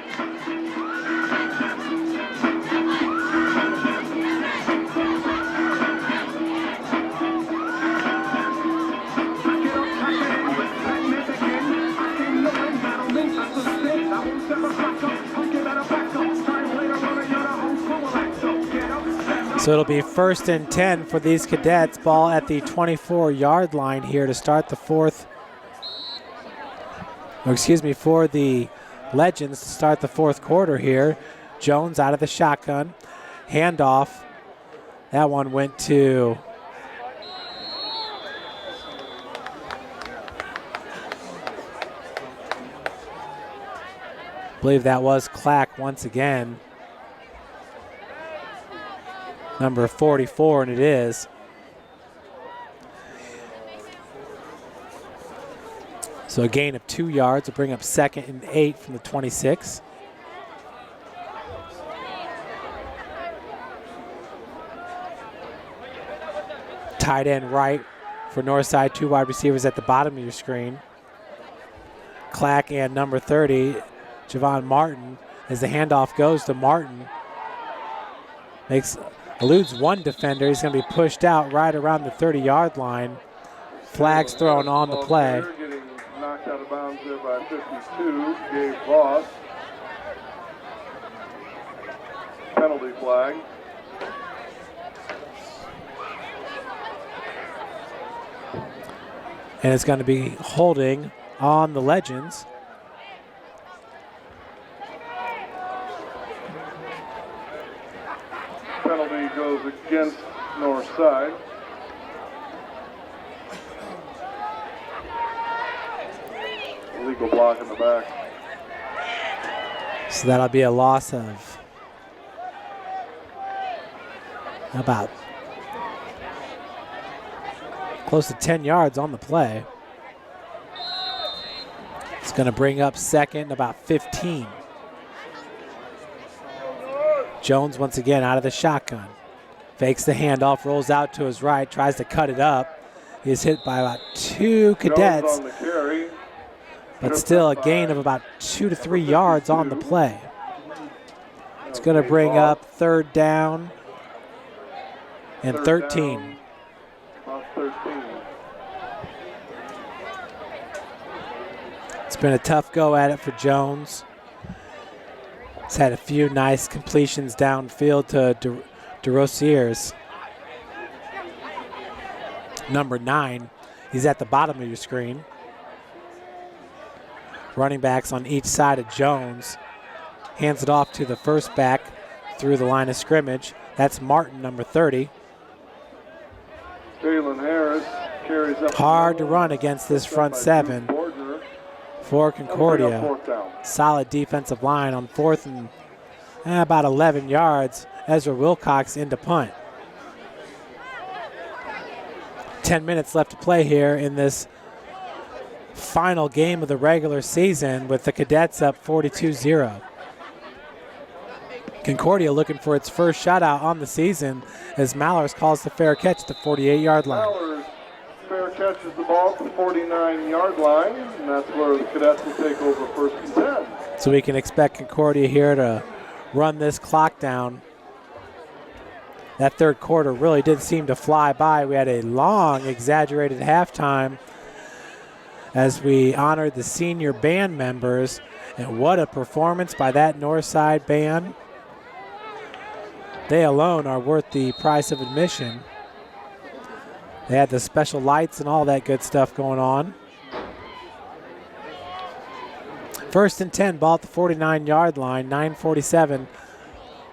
So it'll be 1st and 10 for these Cadets. Ball at the 24-yard line here to start the for the Legends to start the 4th quarter here. Jones out of the shotgun. Handoff. That one went to I believe that was Clack once again. Number 44, and it is. So a gain of 2 yards will bring up 2nd and 8 from the 26. Tight end right for Northside, 2 wide receivers at the bottom of your screen. Clack and number 30, Javon Martin, as the handoff goes to Martin. Eludes one defender. He's going to be pushed out right around the 30-yard line. Flags thrown on the play. Getting knocked out of bounds there by 52, Gabe Voss. Penalty flag. And it's going to be holding on the Legends. Penalty goes against Northside. Illegal block in the back. So that'll be a loss of about close to 10 yards on the play. It's going to bring up 2nd, about 15. Jones once again out of the shotgun. Fakes the handoff, rolls out to his right, tries to cut it up. He's hit by about 2 Cadets, but still a gain of about 2 to 3 yards on the play. It's going to bring up 3rd down and 13. It's been a tough go at it for Jones. He's had a few nice completions downfield to DeRosiers. Number 9, he's at the bottom of your screen. Running backs on each side of Jones. Hands it off to the first back through the line of scrimmage. That's Martin, number 30. Jalen Harris carries up. Hard to run against this front 7 for Concordia. Solid defensive line on 4th and about 11 yards. Ezra Wilcox into punt. 10 minutes left to play here in this final game of the regular season with the Cadets up 42-0. Concordia looking for its first shutout on the season as Mallers calls the fair catch at the 48-yard line. Mallers fair catches the ball at the 49-yard line, and that's where the Cadets will take over 1st and 10. So we can expect Concordia here to run this clock down. That third quarter really did seem to fly by. We had a long, exaggerated halftime as we honored the senior band members, and what a performance by that Northside band. They alone are worth the price of admission. They had the special lights and all that good stuff going on. 1st and 10, ball at the 49-yard line, 9:47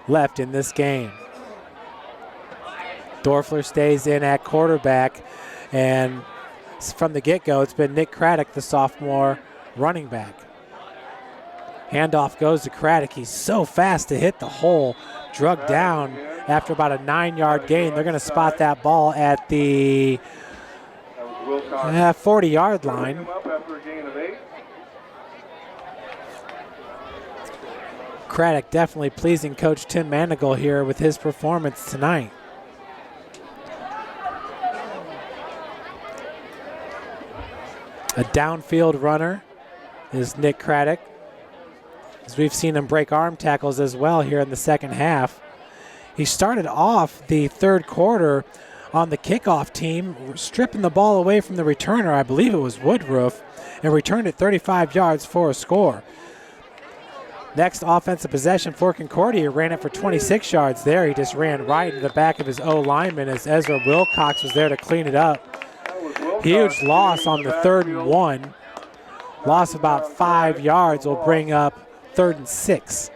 left in this game. Dorfler stays in at quarterback, and from the get-go, it's been Nick Craddock, the sophomore running back. Handoff goes to Craddock. He's so fast to hit the hole. Drugged down after about a 9-yard gain. They're going to spot that ball at the 40-yard line. Craddock definitely pleasing Coach Tim Manigal here with his performance tonight. A downfield runner is Nick Craddock, as we've seen him break arm tackles as well here in the second half. He started off the third quarter on the kickoff team, stripping the ball away from the returner, I believe it was Woodruff, and returned it 35 yards for a score. Next offensive possession for Concordia, ran it for 26 yards there. He just ran right into the back of his O-lineman as Ezra Wilcox was there to clean it up. Huge loss on the 3rd and 1. Loss of about 5 yards will bring up 3rd and 6.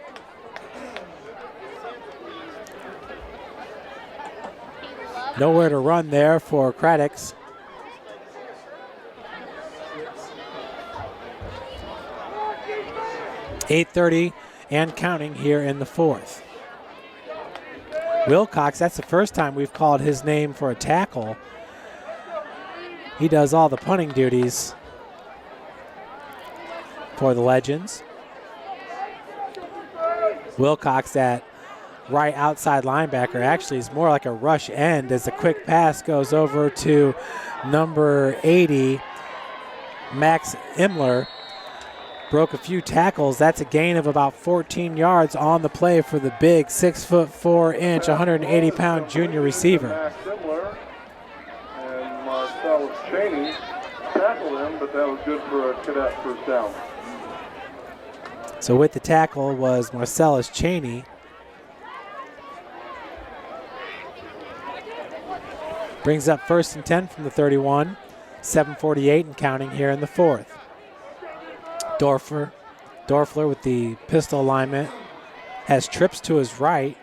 Nowhere to run there for Craddock's. .830 and counting here in the 4th. Wilcox, that's the first time we've called his name for a tackle. He does all the punting duties for the Legends. Wilcox at right outside linebacker actually is more like a rush end as the quick pass goes over to number 80, Max Imler. Broke a few tackles. That's a gain of about 14 yards on the play for the big 6'4", 180-pound junior receiver. Max Imler and Marcellus Cheney tackled him, but that was good for a Cadet first down. So with the tackle was Marcellus Cheney. Brings up 1st and 10 from the 31. 7:48 and counting here in the 4th. Dorfler with the pistol alignment has trips to his right.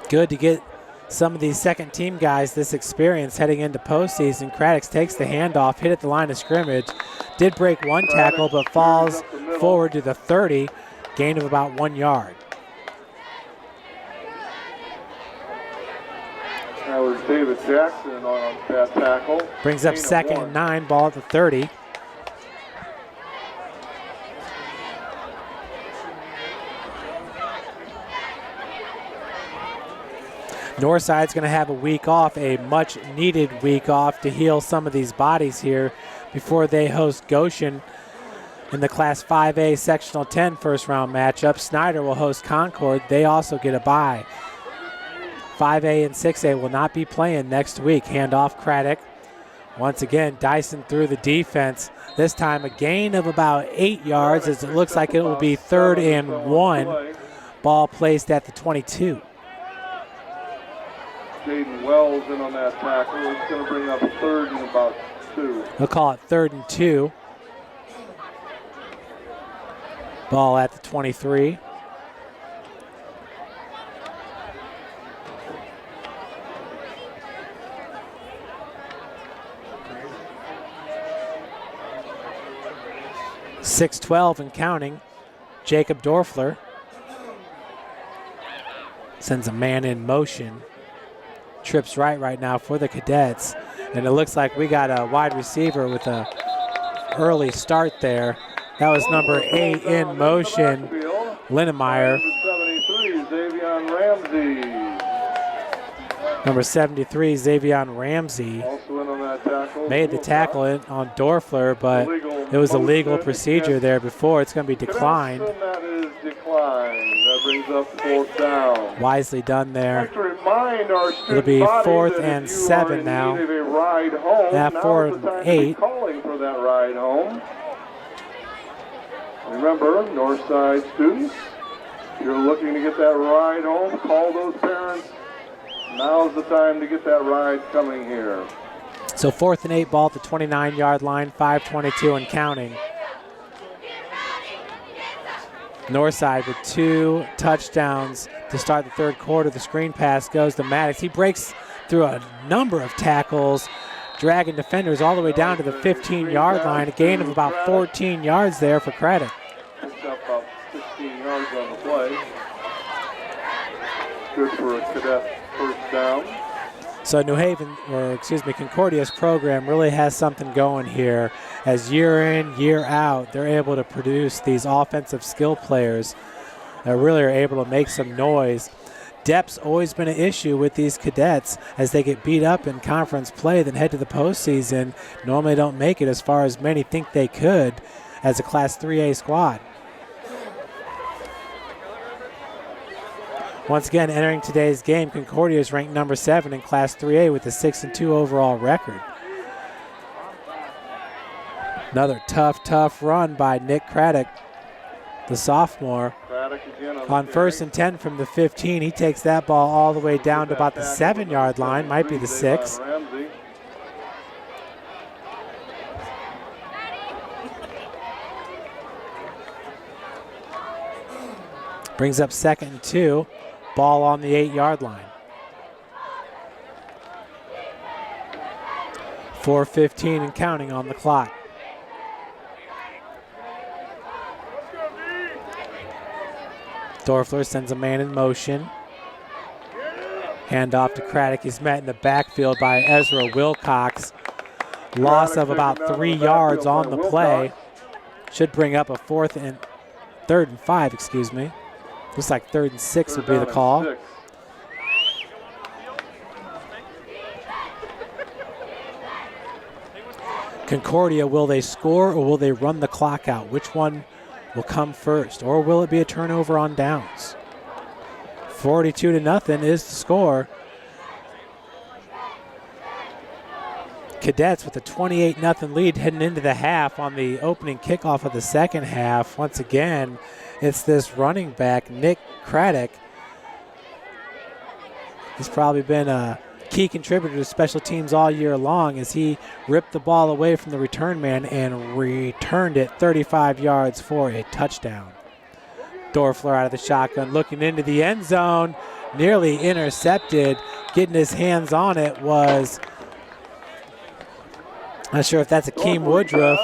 Good to get some of these second team guys this experience heading into postseason. Craddock takes the handoff, hit at the line of scrimmage. Did break one tackle, but falls forward to the 30, gain of about 1 yard. That was David Jackson on that tackle. Brings up 2nd and 9, ball at the 30. Northside's going to have a week off, a much needed week off to heal some of these bodies here before they host Goshen in the Class 5A Sectional 10 first round matchup. Snyder will host Concord. They also get a bye. 5A and 6A will not be playing next week. Handoff Craddock Once again, Dyson through the defense. This time a gain of about 8 yards as it looks like it will be 3rd and 1. Ball placed at the 22. Jaden Wells in on that tackle. It's going to bring up 3rd and about 2. They'll call it 3rd and 2. Ball at the 23. .612 and counting. Jacob Dorfler sends a man in motion. Trips right now for the Cadets. And it looks like we got a wide receiver with a early start there. That was number 8 in motion, Linnemeyer. Number 73, Xavion Ramsey. Made the tackle on Dorfler, but it was a legal procedure there before. It's going to be declined. That is declined. That brings up 4th down. Wisely done there. I'd like to remind our It'll be 4th and 7 now. At 4th and 8. Calling for that ride home. Remember, Northside students, if you're looking to get that ride home, call those parents. Now's the time to get that ride coming here. So 4th and 8, ball at the 29-yard line, 5:22 and counting. Northside with 2 touchdowns to start the 3rd quarter. The screen pass goes to Maddox. He breaks through a number of tackles, dragging defenders all the way down to the 15-yard line. A gain of about 14 yards there for Craddock. Picked up about 16 yards on the play. Good for a Cadet 1st down. So Concordia's program really has something going here. As year in, year out, they're able to produce these offensive skill players that really are able to make some noise. Depth's always been an issue with these Cadets as they get beat up in conference play, then head to the postseason. Normally don't make it as far as many think they could as a Class 3A squad. Once again, entering today's game, Concordia is ranked number 7 in Class 3A with a 6-2 overall record. Another tough run by Nick Craddock, the sophomore. On 1st and 10 from the 15, he takes that ball all the way down to about the 7-yard line, might be the 6. Brings up 2nd and 2. Ball on the 8-yard line. 4:15 and counting on the clock. Dorfler sends a man in motion. Handoff to Craddock. He's met in the backfield by Ezra Wilcox. Loss of about 3 yards on the play. Should bring up a 3rd and 5, excuse me. Looks like 3rd and 6 would be the call. Concordia, will they score or will they run the clock out? Which one will come first? Or will it be a turnover on downs? 42-0 is the score. Cadets with a 28-0 lead heading into the half on the opening kickoff of the 2nd half. Once again, it's this running back, Nick Craddock. He's probably been a key contributor to special teams all year long as he ripped the ball away from the return man and returned it 35 yards for a touchdown. Dorfler out of the shotgun, looking into the end zone, nearly intercepted. Getting his hands on it was, not sure if that's Akeem Woodruff.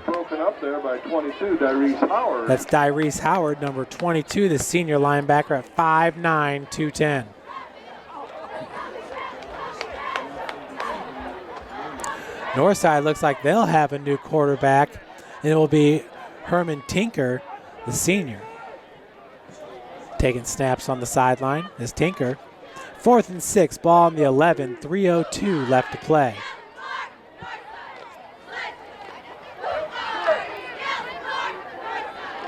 Broken up there by 22, Dyrese Howard. That's Dyrese Howard, number 22, the senior linebacker at 5'9", 210. Northside looks like they'll have a new quarterback, and it will be Herman Tinker, the senior. Taking snaps on the sideline is Tinker. 4th and 6, ball on the 11, 3:02 left to play.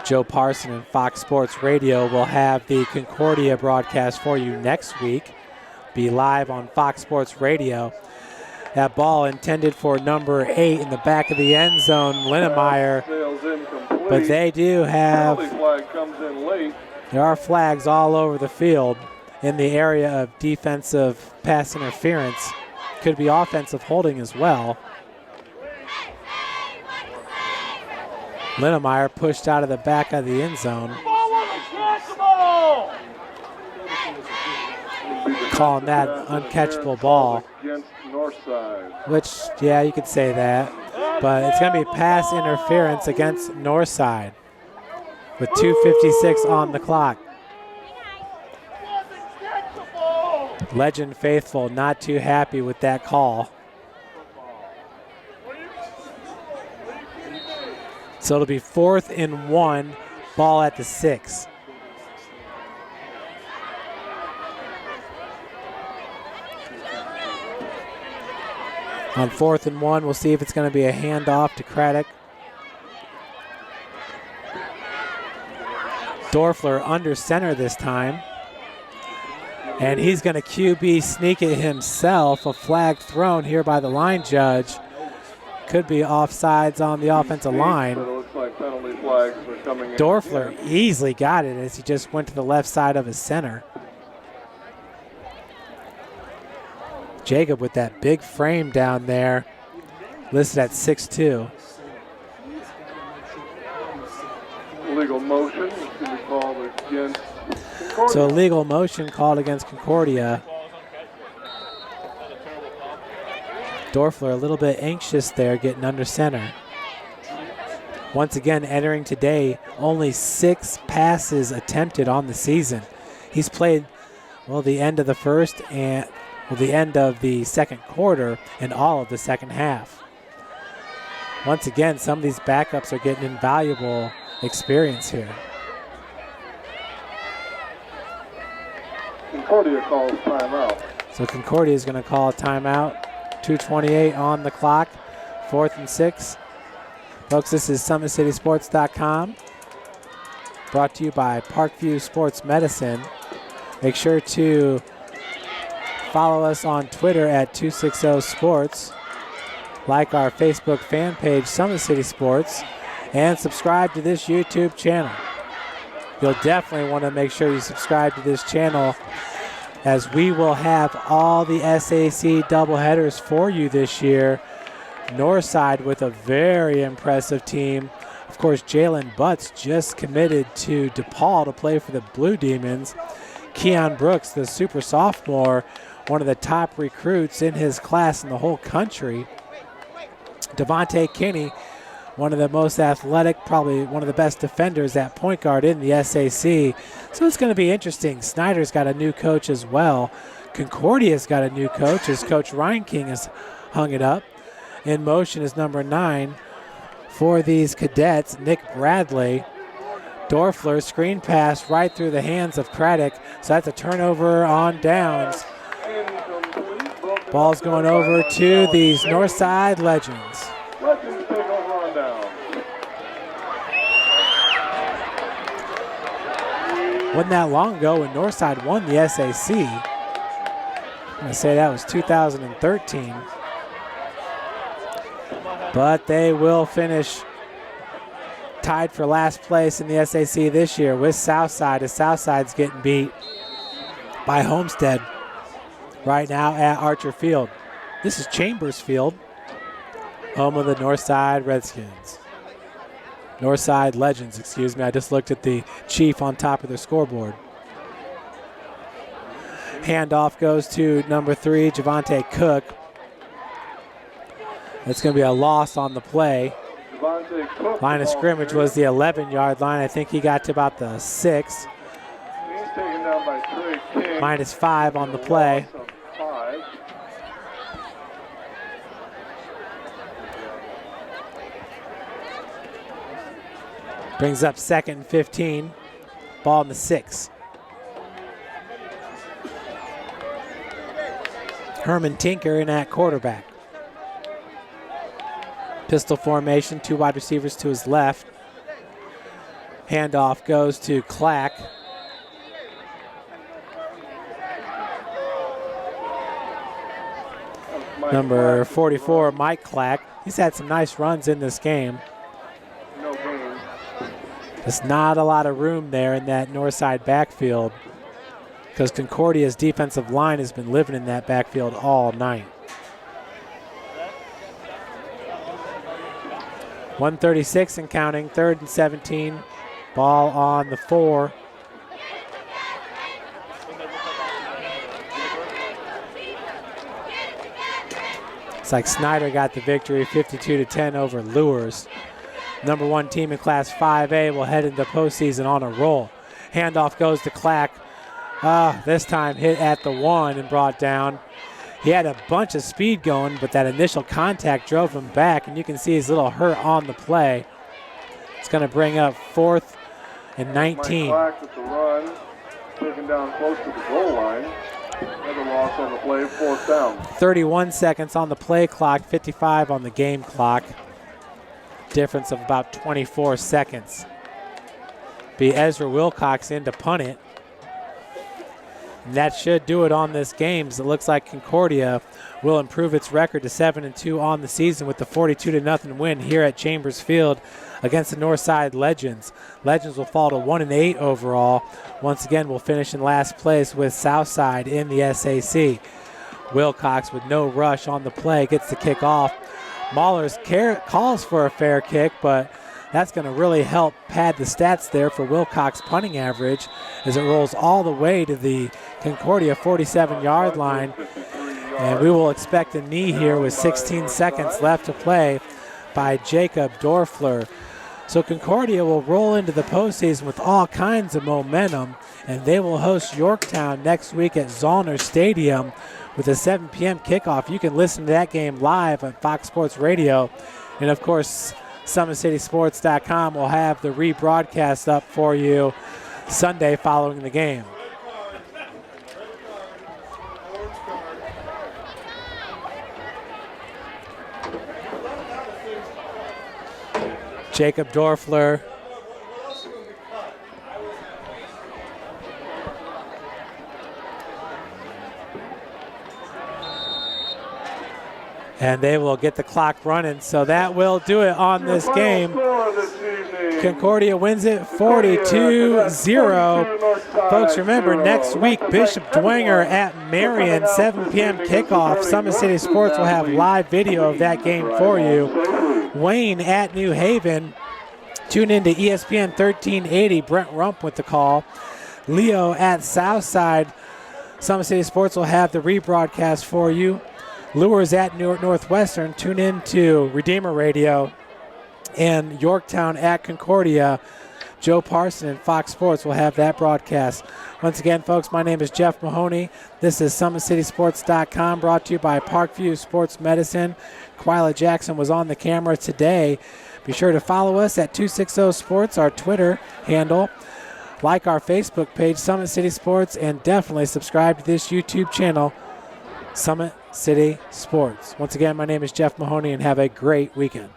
Joe Parson and Fox Sports Radio will have the Concordia broadcast for you next week. Be live on Fox Sports Radio. That ball intended for number 8 in the back of the end zone, Linnemeyer. Sails incomplete. But they do have, Penalty flag comes in late. there are flags all over the field in the area of defensive pass interference. Could be offensive holding as well. Linnemeyer pushed out of the back of the end zone. Calling that uncatchable ball. Against Northside. Which, yeah, you could say that. But it's going to be pass interference against Northside with 2:56 on the clock. Legend faithful not too happy with that call. So it'll be 4th and 1, ball at the 6. On 4th and 1, we'll see if it's going to be a handoff to Craddock. Dorfler under center this time. And he's going to QB sneak it himself. A flag thrown here by the line judge. Could be offsides on the offensive line. But it looks like penalty flags are coming in. Dorfler easily got it as he just went to the left side of his center. Jacob with that big frame down there, listed at 6'2". Illegal motion is going to be called against Concordia. So illegal motion called against Concordia. Dorfler a little bit anxious there, getting under center. Once again, entering today, only 6 passes attempted on the season. He's played, well, the end of the first and the end of the second quarter and all of the second half. Once again, some of these backups are getting invaluable experience here. Concordia calls timeout. So Concordia is going to call a timeout. 2:28 on the clock, 4th and 6. Folks, this is SummitCitySports.com, brought to you by Parkview Sports Medicine. Make sure to follow us on Twitter at 260sports, like our Facebook fan page, Summit City Sports, and subscribe to this YouTube channel. You'll definitely want to make sure you subscribe to this channel, as we will have all the SAC doubleheaders for you this year. Northside with a very impressive team. Of course, Jalen Butts just committed to DePaul to play for the Blue Demons. Keon Brooks, the super sophomore, one of the top recruits in his class in the whole country. Devontae Kinney, one of the most athletic, probably one of the best defenders at point guard in the SAC. So it's going to be interesting. Snyder's got a new coach as well. Concordia's got a new coach as Coach Ryan King has hung it up. In motion is number 9 for these cadets, Nick Bradley. Dorfler, screen pass right through the hands of Craddock. So that's a turnover on downs. Ball's going over to these Northside Legends. Legends take over on down. Wasn't that long ago when Northside won the SAC. I'm going to say that was 2013. But they will finish tied for last place in the SAC this year with Southside, as Southside's getting beat by Homestead right now at Archer Field. This is Chambers Field, home of the Northside Redskins. Northside Legends, excuse me. I just looked at the chief on top of their scoreboard. Handoff goes to number 3, Javante Cook. It's going to be a loss on the play. Line of scrimmage was the 11-yard line. I think he got to about the 6. He's taken down by Trey King. -5 on the play. Brings up 2nd and 15. Ball in the 6. Herman Tinker in at quarterback. Pistol formation, 2 wide receivers to his left. Handoff goes to Clack. Number 44, Mike Clack. He's had some nice runs in this game. No gain. There's not a lot of room there in that north side backfield because Concordia's defensive line has been living in that backfield all night. 1:36 and counting, 3rd and 17. Ball on the 4. It's like Snyder got the victory, 52-10 over Lures. Number 1 team in Class 5A will head into postseason on a roll. Handoff goes to Clack. This time hit at the 1 and brought down. He had a bunch of speed going, but that initial contact drove him back, and you can see he's a little hurt on the play. It's going to bring up 4th and 19. Mike Clack with the run, taken down close to the goal line. Another loss on the play, 4th down. 31 seconds on the play clock, 55 on the game clock. Difference of about 24 seconds. Be Ezra Wilcox in to punt it. And that should do it on this game. So it looks like Concordia will improve its record to 7-2 on the season with the 42-0 win here at Chambers Field against the Northside Legends. Legends will fall to 1-8 overall. Once again, we'll finish in last place with Southside in the SAC. Wilcox with no rush on the play gets the kick off. Mahler's calls for a fair kick, but that's going to really help pad the stats there for Wilcox punting average as it rolls all the way to the Concordia 47-yard line. And we will expect a knee here with 16 seconds left to play by Jacob Dorfler. So Concordia will roll into the postseason with all kinds of momentum, and they will host Yorktown next week at Zollner Stadium with a 7 p.m. kickoff. You can listen to that game live on Fox Sports Radio. And, of course, SummitCitySports.com will have the rebroadcast up for you Sunday following the game. Jacob Dorfler. And they will get the clock running, so that will do it on this game. Concordia wins it 42-0. Folks, remember, next week, Bishop Dwenger at Marion, 7 p.m. kickoff. Summit City Sports will have live video of that game for you. Wayne at New Haven. Tune in to ESPN 1380. Brent Rump with the call. Leo at Southside. Summit City Sports will have the rebroadcast for you. Lures at Northwestern. Tune in to Redeemer Radio. And Yorktown at Concordia. Joe Parson and Fox Sports will have that broadcast. Once again, folks, my name is Jeff Mahoney. This is SummitCitySports.com, brought to you by Parkview Sports Medicine. Quila Jackson was on the camera today. Be sure to follow us at 260 Sports, our Twitter handle. Like our Facebook page, Summit City Sports, and definitely subscribe to this YouTube channel, Summit City Sports. Once again, my name is Jeff Mahoney, and have a great weekend.